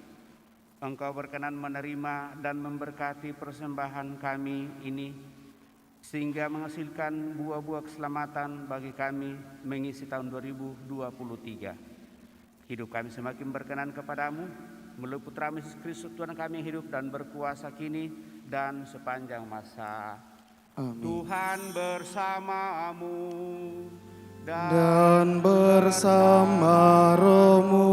Engkau berkenan menerima dan memberkati persembahan kami ini, sehingga menghasilkan buah-buah keselamatan bagi kami mengisi tahun 2023. Hidup kami semakin berkenan kepadamu, melalui Putra Yesus Kristus Tuhan kami yang hidup dan berkuasa kini dan sepanjang masa. Amin. Tuhan bersamamu Dan bersama rohmu.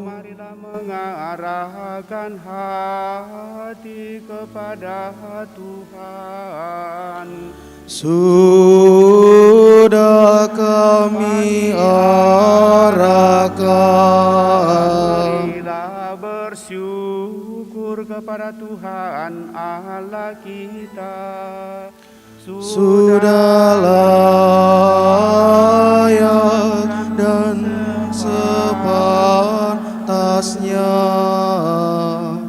Marilah mengarahkan hati kepada Tuhan. Sudah kami arahkan. Marilah bersyukur kepada Tuhan Allah kita. Sudah layak dan sepantasnya.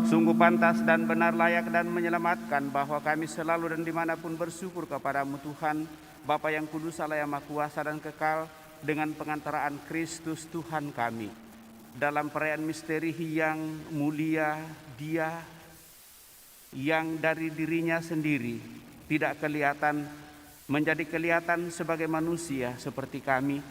Sungguh pantas dan benar, layak dan menyelamatkan bahwa kami selalu dan dimanapun bersyukur kepadamu Tuhan, Bapa yang kudus, Allah yang maha kuasa dan kekal, dengan pengantaraan Kristus Tuhan kami. Dalam perayaan misteri yang mulia, Dia yang dari dirinya sendiri tidak kelihatan, menjadi kelihatan sebagai manusia seperti kami.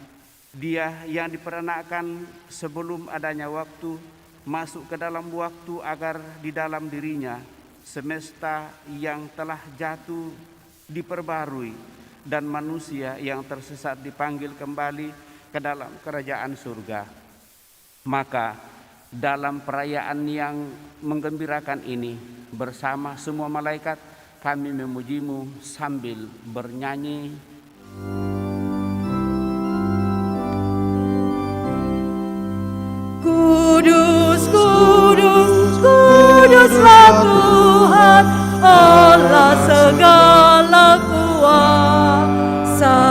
Dia yang diperanakkan sebelum adanya waktu, masuk ke dalam waktu agar di dalam dirinya semesta yang telah jatuh diperbarui dan manusia yang tersesat dipanggil kembali ke dalam kerajaan surga. Maka dalam perayaan yang menggembirakan ini, bersama semua malaikat kami memujimu sambil bernyanyi. Kudus, kudus, kuduslah Tuhan Allah segala kuasa.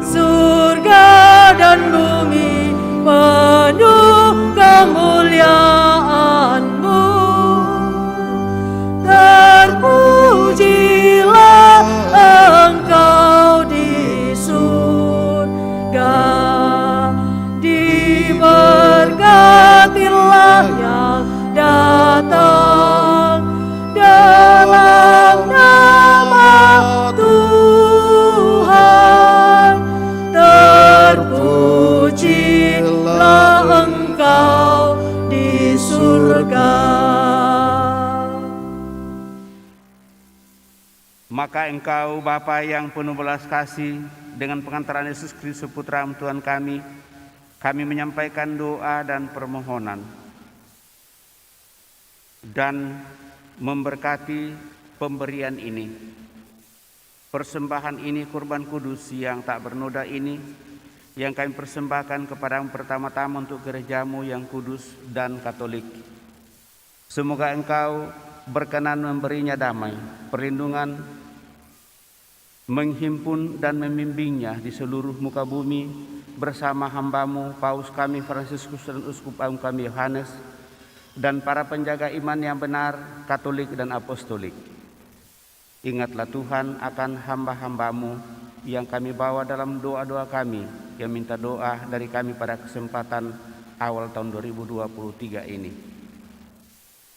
Surga dan bumi penuh kemuliaan-Mu. Terpujilah Engkau di surga, diberkatilah yang datang dalam nama Tuhan. Terpujilah Engkau di surga. Maka Engkau Bapa yang penuh belas kasih, dengan pengantaran Yesus Kristus Putra Tuhan kami menyampaikan doa dan permohonan dan memberkati pemberian ini. Persembahan ini, kurban kudus yang tak bernoda ini, yang kami persembahkan kepadamu pertama-tama untuk gerejamu yang kudus dan katolik. Semoga Engkau berkenan memberinya damai, perlindungan, menghimpun dan membimbingnya di seluruh muka bumi bersama hamba-Mu Paus kami Fransiskus dan Uskup Agung kami Yohanes dan para penjaga iman yang benar, katolik dan apostolik. Ingatlah Tuhan akan hamba-hamba-Mu yang kami bawa dalam doa-doa kami, yang minta doa dari kami pada kesempatan awal tahun 2023 ini.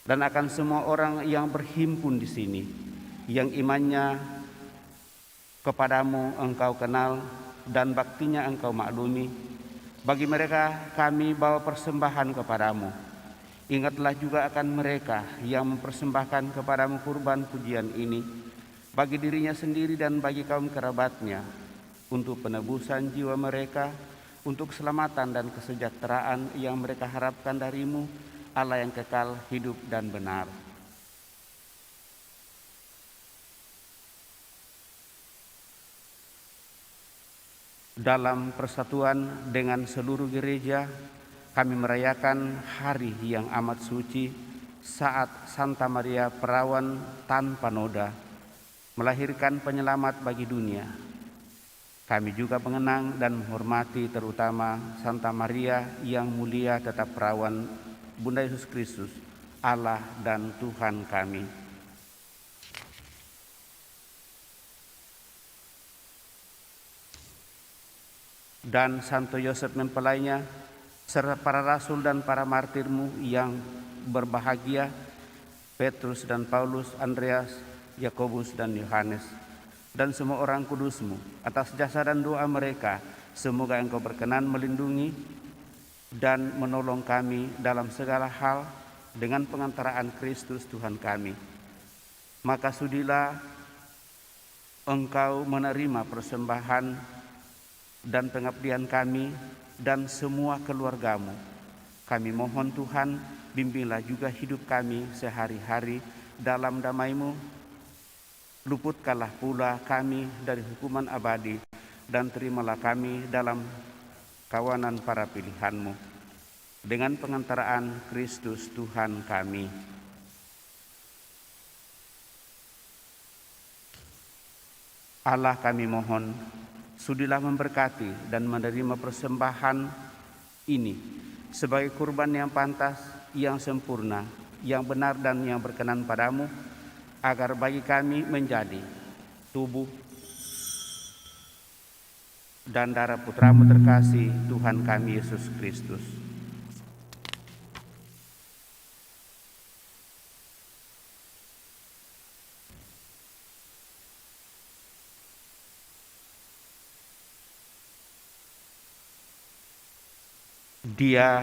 Dan akan semua orang yang berhimpun di sini, yang imannya kepadamu Engkau kenal dan baktinya Engkau maklumi. Bagi mereka kami bawa persembahan kepadamu. Ingatlah juga akan mereka yang mempersembahkan kepadamu kurban pujian ini, bagi dirinya sendiri dan bagi kaum kerabatnya, untuk penebusan jiwa mereka, untuk keselamatan dan kesejahteraan yang mereka harapkan darimu, Allah yang kekal, hidup dan benar. Dalam persatuan dengan seluruh gereja, kami merayakan hari yang amat suci saat Santa Maria Perawan tanpa noda melahirkan penyelamat bagi dunia. Kami juga mengenang dan menghormati terutama Santa Maria yang mulia tetap perawan, Bunda Yesus Kristus, Allah dan Tuhan kami. Dan Santo Yosef mempelainya, serta para rasul dan para martirmu yang berbahagia, Petrus dan Paulus, Andreas, Yakobus dan Yohanes, dan semua orang kudusmu. Atas jasa dan doa mereka, semoga Engkau berkenan melindungi dan menolong kami dalam segala hal dengan pengantaraan Kristus Tuhan kami. Maka sudilah Engkau menerima persembahan dan pengabdian kami dan semua keluargamu. Kami mohon Tuhan, bimbinglah juga hidup kami sehari-hari dalam damai-Mu. Luputkanlah pula kami dari hukuman abadi dan terimalah kami dalam kawanan para pilihan-Mu. Dengan pengantaraan Kristus Tuhan kami. Allah kami mohon, sudilah memberkati dan menerima persembahan ini sebagai kurban yang pantas, yang sempurna, yang benar dan yang berkenan padamu, agar bagi kami menjadi tubuh dan darah Putramu terkasih, Tuhan kami Yesus Kristus. Dia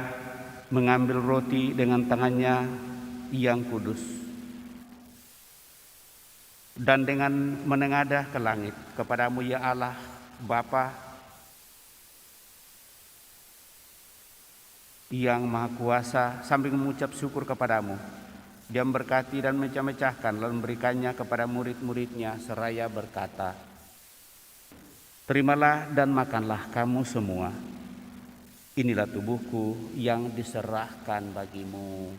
mengambil roti dengan tangannya yang kudus dan dengan menengadah ke langit, kepadamu ya Allah Bapa yang Maha Kuasa, sambil mengucap syukur kepadamu, dia memberkati dan mecah-mecahkan lalu memberikannya kepada murid-muridnya seraya berkata, terimalah dan makanlah kamu semua. Inilah tubuhku yang diserahkan bagimu,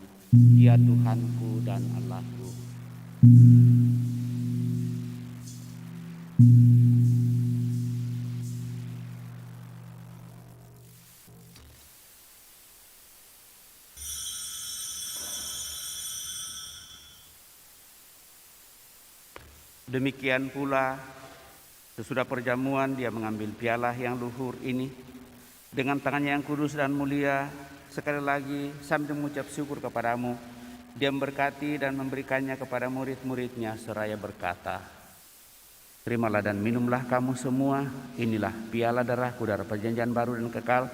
ya Tuhanku dan Allahku. Demikian pula sesudah perjamuan dia mengambil piala yang luhur ini. Dengan tangannya yang kudus dan mulia, sekali lagi sambil mengucap syukur kepadamu, dia memberkati dan memberikannya kepada murid-muridnya seraya berkata, terimalah dan minumlah kamu semua, inilah piala darahku, darah perjanjian baru dan kekal,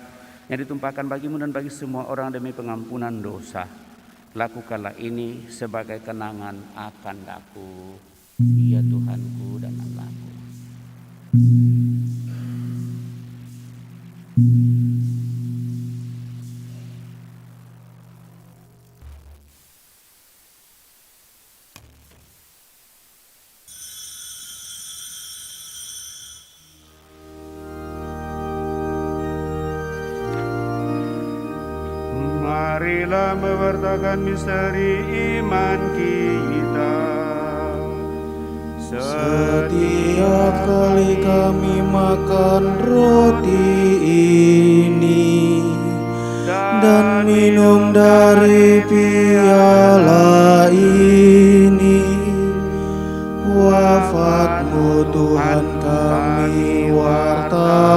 yang ditumpahkan bagimu dan bagi semua orang demi pengampunan dosa. Lakukanlah ini sebagai kenangan akan aku, ya Tuhanku dan Allahku. Marilah mewartakan misteri iman kita. Setiap kali kami makan roti ini dan minum dari piala ini, wafat-Mu Tuhan kami wartakan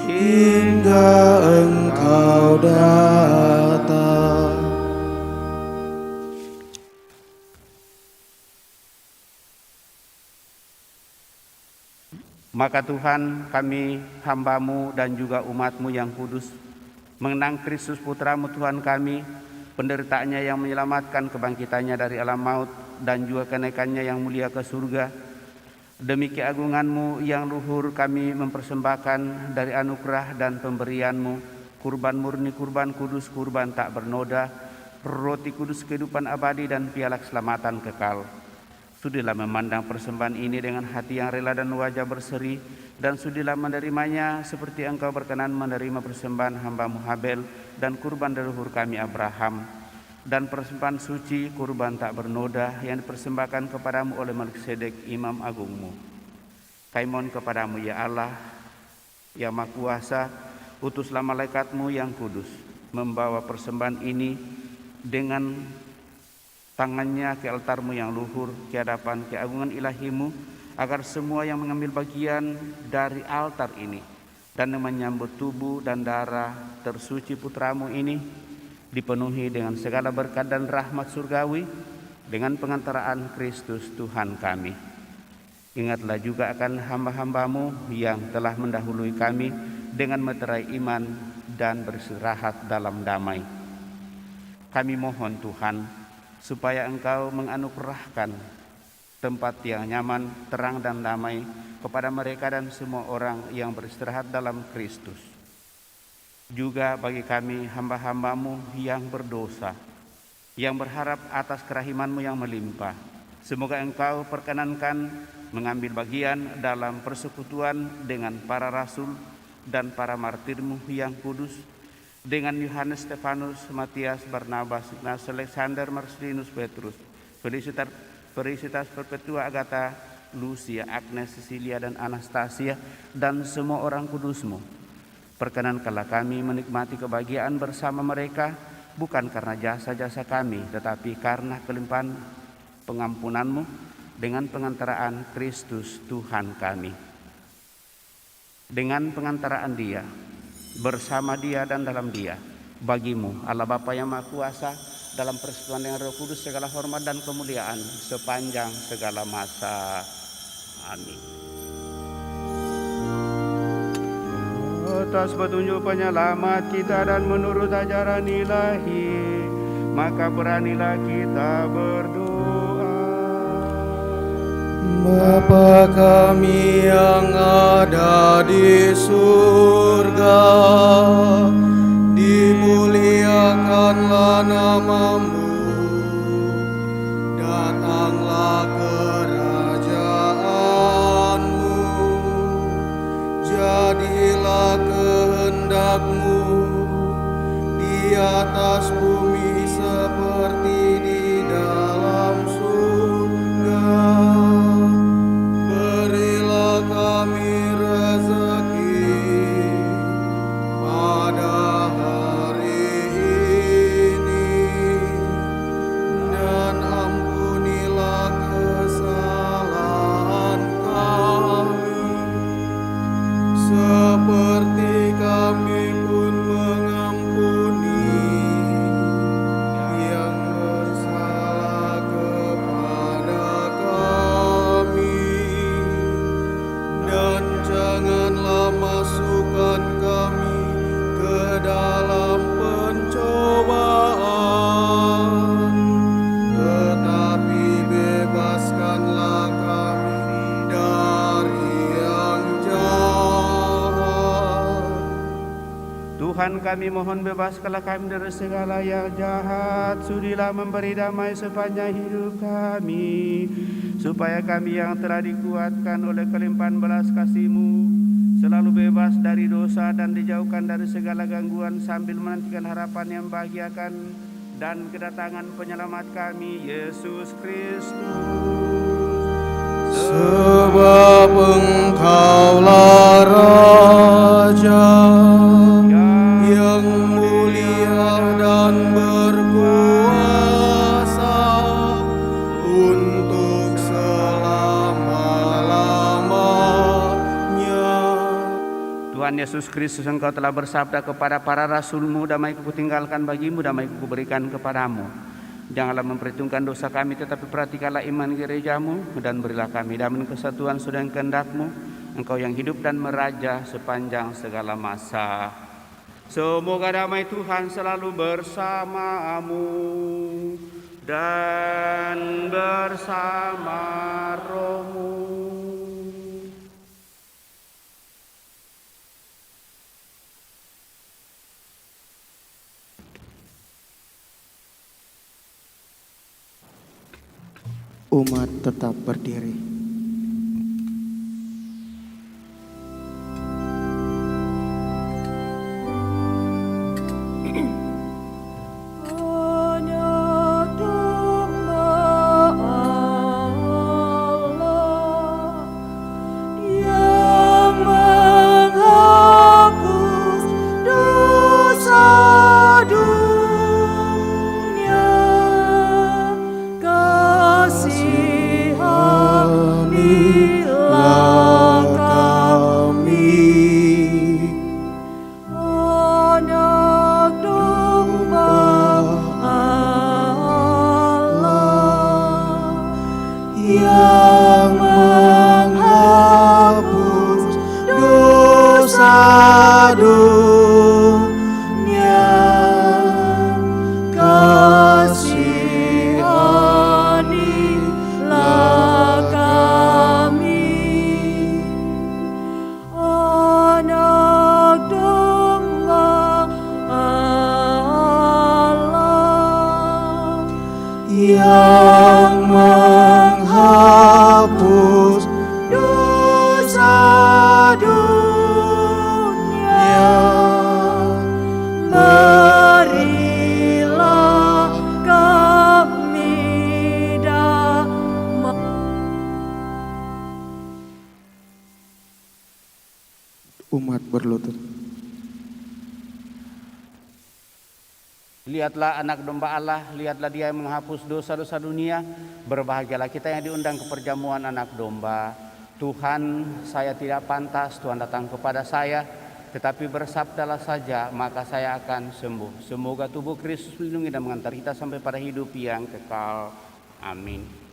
hingga Engkau datang. Maka Tuhan, kami hamba-Mu dan juga umat-Mu yang kudus, mengenang Kristus Putra-Mu Tuhan kami, penderitaannya yang menyelamatkan, kebangkitannya dari alam maut, dan juga kenaikannya yang mulia ke surga. Demi keagungan-Mu yang luhur kami mempersembahkan dari anugerah dan pemberian-Mu, kurban murni, kurban kudus, kurban tak bernoda, roti kudus kehidupan abadi dan piala keselamatan kekal. Sudilah memandang persembahan ini dengan hati yang rela dan wajah berseri, dan sudilah menerimanya seperti Engkau berkenan menerima persembahan hamba-Mu Habel dan kurban leluhur kami Abraham, dan persembahan suci kurban tak bernoda yang dipersembahkan kepadamu oleh Melkisedek Imam Agungmu. Kami mohon kepadamu ya Allah yang Maha Kuasa, utuslah malaikat-Mu yang kudus membawa persembahan ini dengan tangannya ke altar-Mu yang luhur, ke hadapan keagungan ilahi-Mu, agar semua yang mengambil bagian dari altar ini dan menyambut tubuh dan darah tersuci Putra-Mu ini dipenuhi dengan segala berkat dan rahmat surgawi dengan pengantaraan Kristus Tuhan kami. Ingatlah juga akan hamba-hamba-Mu yang telah mendahului kami dengan meterai iman dan beristirahat dalam damai. Kami mohon Tuhan, supaya Engkau menganugerahkan tempat yang nyaman, terang dan damai kepada mereka dan semua orang yang beristirahat dalam Kristus. Juga bagi kami hamba-hambamu yang berdosa, yang berharap atas kerahimanmu yang melimpah, semoga Engkau perkenankan mengambil bagian dalam persekutuan dengan para rasul dan para martirmu yang kudus, dengan Yohanes, Stefanus, Matias, Barnabas, Ignatius, Alexander, Marcelinus, Petrus, Felicitas, Perpetua, Agatha, Lucia, Agnes, Cecilia, dan Anastasia, dan semua orang kudusmu. Perkenankanlah kami menikmati kebahagiaan bersama mereka, bukan karena jasa-jasa kami, tetapi karena kelimpahan pengampunanmu dengan pengantaraan Kristus Tuhan kami. Dengan pengantaraan Dia, bersama Dia dan dalam Dia, bagimu Allah Bapa yang Maha Kuasa, dalam persekutuan dengan Roh Kudus segala hormat dan kemuliaan sepanjang segala masa. Amin. Atas petunjuk penyelamat kita dan menurut ajaran ilahi, maka beranilah kita berdoa. Bapa kami yang ada di surga, dimuliakanlah namamu, datanglah kerajaanmu, jadilah kehendakmu di atas bumi seperti di dalam surga. Berilah kami rezeki pada hari ini, dan ampunilah kesalahan kami seperti kami pun mengampuni yang bersalah kepada kami, dan janganlah masukkan kami ke dalam pencobaan, tetapi bebaskanlah kami dari yang jahat. Tuhan kami mohon bebaskanlah kami dari segala yang jahat. Sudilah memberi damai sepanjang hidup kami, supaya kami yang telah dikuatkan oleh kelimpahan belas kasih-Mu selalu bebas dari dosa dan dijauhkan dari segala gangguan, sambil menantikan harapan yang membahagiakan dan kedatangan penyelamat kami, Yesus Kristus. Sebab Engkaulah Raja yang mulia dan berkuasa untuk selama-lamanya. Tuhan Yesus Kristus, Engkau telah bersabda kepada para rasul-Mu, damai-Ku kutinggalkan bagimu, damai-Ku kuberikan kepadamu. Janganlah memperhitungkan dosa kami, tetapi perhatikanlah iman gereja-Mu, dan berilah kami damai kesatuan sesuai dengan kehendak-Mu, Engkau yang hidup dan meraja sepanjang segala masa. Semoga damai Tuhan selalu bersamamu dan bersama rohmu. Umat tetap berdiri. Kasih yang menghapus dosa dunia. Berilah kami damai. Umat berlutut. Lihatlah anak domba Allah, lihatlah dia yang menghapus dosa-dosa dunia. Berbahagialah kita yang diundang ke perjamuan anak domba. Tuhan, saya tidak pantas Tuhan datang kepada saya, tetapi bersabdalah saja maka saya akan sembuh. Semoga tubuh Kristus melindungi dan mengantar kita sampai pada hidup yang kekal. Amin.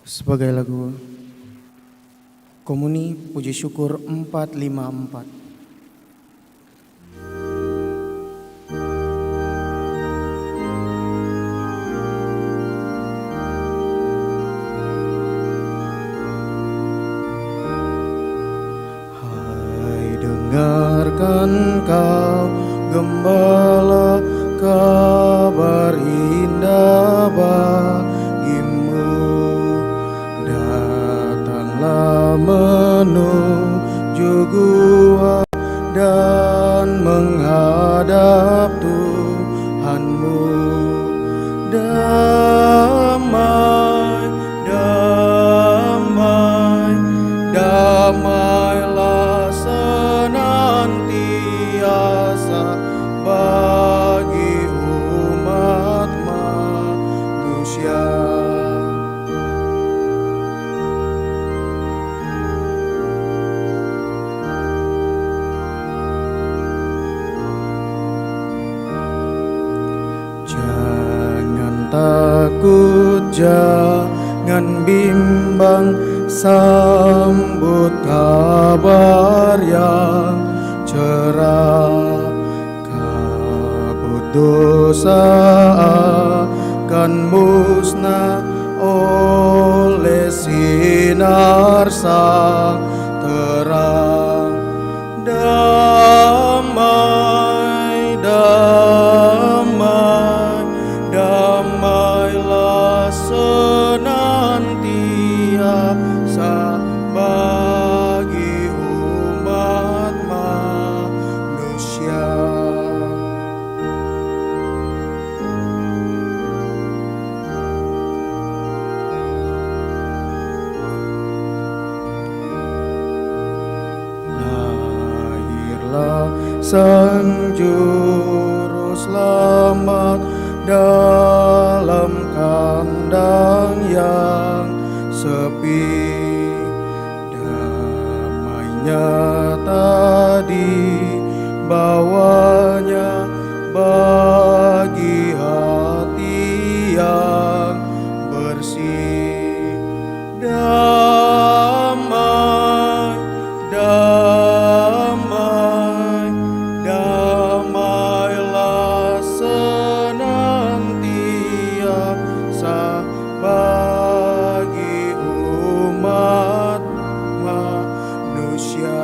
Sebagai lagu Komuni Puji Syukur 454. Hai dengarkan kau gembala, kabar indah bagimu. Datanglah menuju gua dan menghadap Tuhanmu. Damai, damai, damailah senantiasa bagi umat manusia. Jangan takut, jangan bimbang, sambut kabar yang cerah. Kabut dosa akan musnah oleh sinar sang terang. Damai, damai, damailah senantiasa bagi umat manusia. Lahirlah Sang Juru Selamat dalam kandang yang sepi. Damainya tadi bawanya bagi hati yang bersih. Damai, damai, damailah senantiasa bagi umat manusia.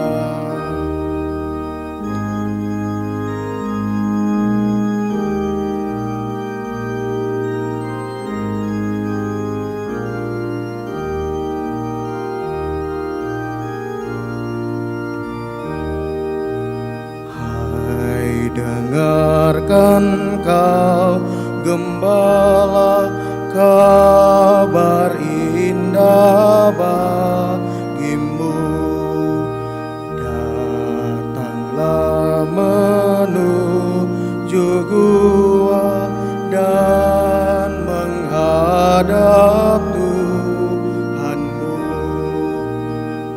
Hai, dengarkan kau gembala, kabar indah bagimu. Datanglah menuju gua dan menghadap Tuhanmu.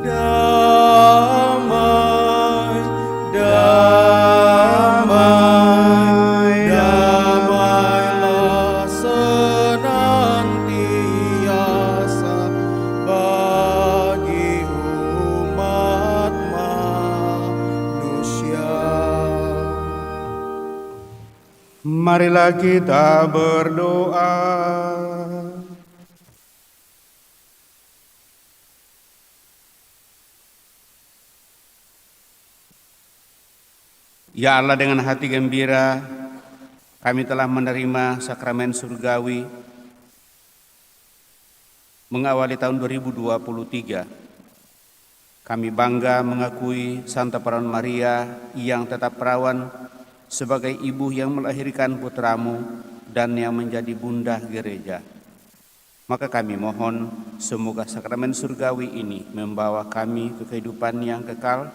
Damai, damai, damailah senantiasa bagi umat manusia. Marilah kita berdoa. Ya Allah, dengan hati gembira kami telah menerima sakramen surgawi mengawali tahun 2023. Kami bangga mengakui Santa Perawan Maria yang tetap perawan sebagai ibu yang melahirkan putramu dan yang menjadi bunda gereja. Maka kami mohon semoga sakramen surgawi ini membawa kami ke kehidupan yang kekal.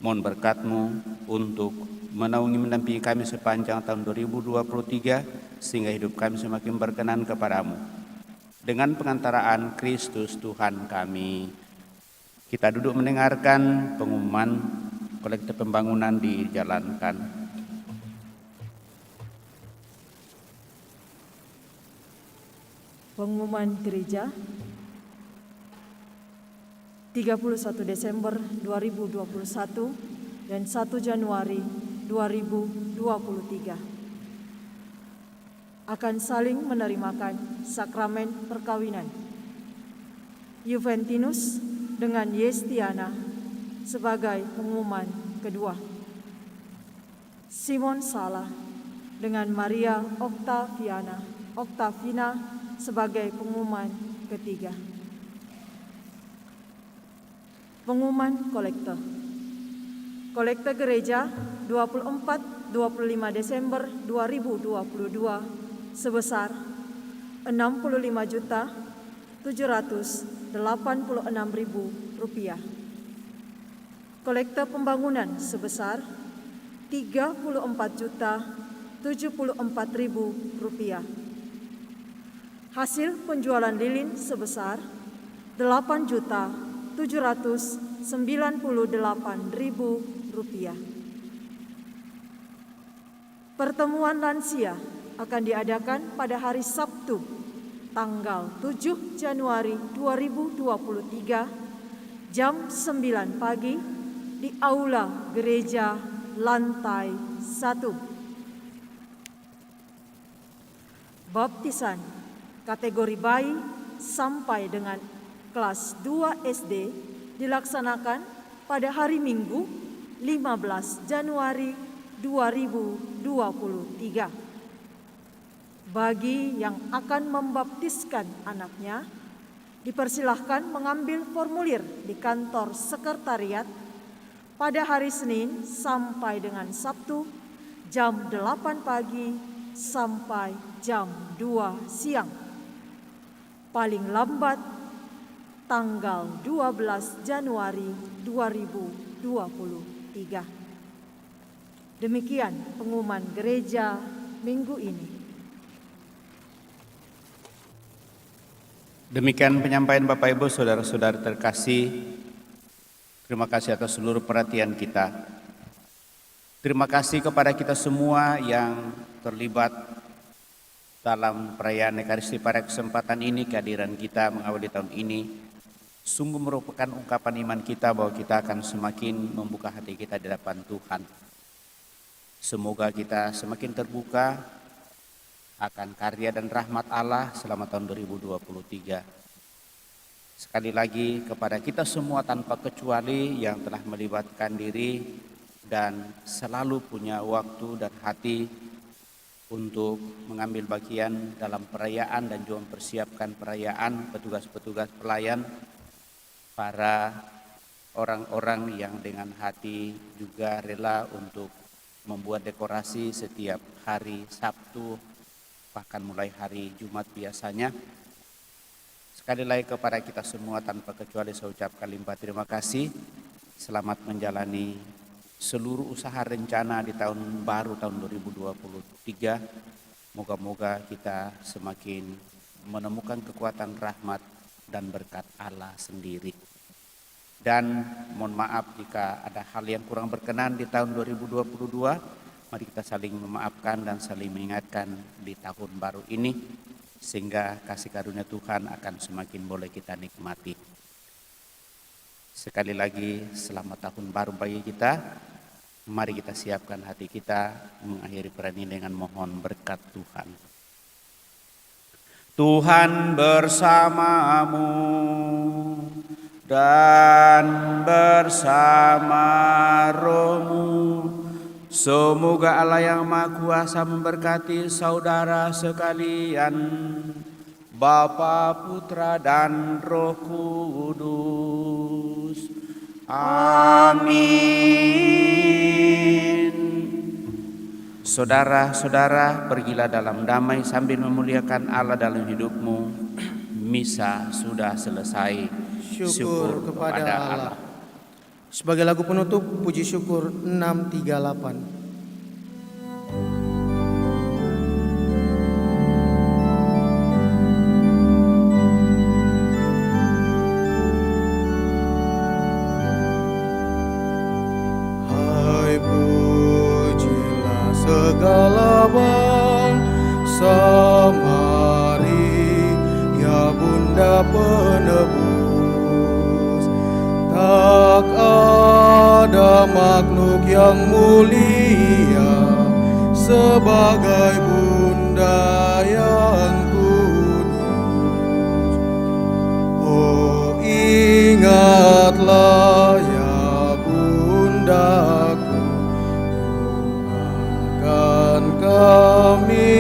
Mohon berkat-Mu untuk menaungi mendampingi kami sepanjang tahun 2023 sehingga hidup kami semakin berkenan kepada-Mu. Dengan pengantaraan Kristus Tuhan kami. Kita duduk mendengarkan pengumuman kolektif pembangunan dijalankan. Pengumuman gereja 31 Desember 2021 dan 1 Januari 2023 akan saling menerimakan sakramen perkawinan. Juventinus dengan Yestiana sebagai pengumuman kedua. Simon Salah dengan Maria Oktavina sebagai pengumuman ketiga. Pengumuman kolekte. Kolekte gereja 24-25 Desember 2022 sebesar Rp60.786.000. Kolekte pembangunan sebesar Rp34.074.000. Hasil penjualan lilin sebesar Rp8.798.000. Pertemuan lansia akan diadakan pada hari Sabtu, tanggal 7 Januari 2023, jam 9 pagi di Aula Gereja lantai 1. Baptisan kategori bayi sampai dengan kelas 2 SD dilaksanakan pada hari Minggu 15 Januari 2023. Bagi yang akan membaptiskan anaknya, dipersilahkan mengambil formulir di kantor sekretariat pada hari Senin sampai dengan Sabtu jam 8 pagi sampai jam 2 siang. Paling lambat tanggal 12 Januari 2023. Demikian pengumuman gereja minggu ini. Demikian penyampaian Bapak Ibu, saudara-saudara terkasih. Terima kasih atas seluruh perhatian kita. Terima kasih kepada kita semua yang terlibat dalam perayaan Ekaristi pada kesempatan ini. Kehadiran kita mengawali tahun ini sungguh merupakan ungkapan iman kita bahwa kita akan semakin membuka hati kita di hadapan Tuhan. Semoga kita semakin terbuka akan karya dan rahmat Allah selama tahun 2023. Sekali lagi kepada kita semua tanpa kecuali yang telah melibatkan diri dan selalu punya waktu dan hati untuk mengambil bagian dalam perayaan dan juga mempersiapkan perayaan, petugas-petugas pelayan, para orang-orang yang dengan hati juga rela untuk membuat dekorasi setiap hari Sabtu, bahkan mulai hari Jumat biasanya. Sekali lagi kepada kita semua tanpa kecuali saya ucapkan limpah terima kasih. Selamat menjalani seluruh usaha rencana di tahun baru tahun 2023. Moga-moga kita semakin menemukan kekuatan rahmat dan berkat Allah sendiri. Dan mohon maaf jika ada hal yang kurang berkenan di tahun 2022. Mari kita saling memaafkan dan saling mengingatkan di tahun baru ini, sehingga kasih karunia Tuhan akan semakin boleh kita nikmati. Sekali lagi selamat tahun baru bagi kita. Mari kita siapkan hati kita mengakhiri perayaan ini dengan mohon berkat Tuhan. Tuhan bersamamu dan bersama rohmu. Semoga Allah yang Maha Kuasa memberkati saudara sekalian, Bapa, Putra, dan Roh Kudus. Amin. Saudara-saudara, pergilah dalam damai sambil memuliakan Allah dalam hidupmu. Misa sudah selesai. Syukur kepada Allah. Sebagai lagu penutup, puji syukur 638. Hai pujilah segala bangsa, mari ya Bunda penebus. Tak ada makhluk yang mulia sebagai Bunda yang kudus. Oh ingatlah ya Bundaku, doakan kami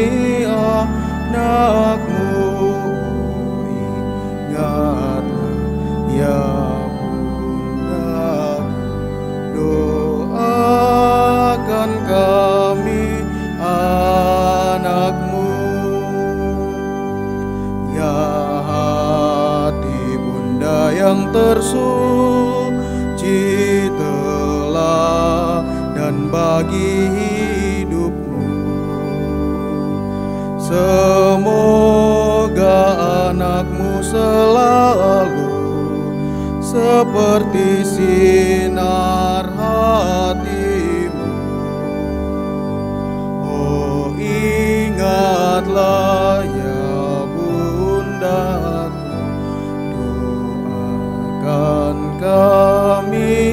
anakmu. Oh ingatlah ya Bunda. bagi hidupmu. Semoga anakmu selalu seperti sinar hatimu. Oh, ingatlah ya bundaku, doakan kami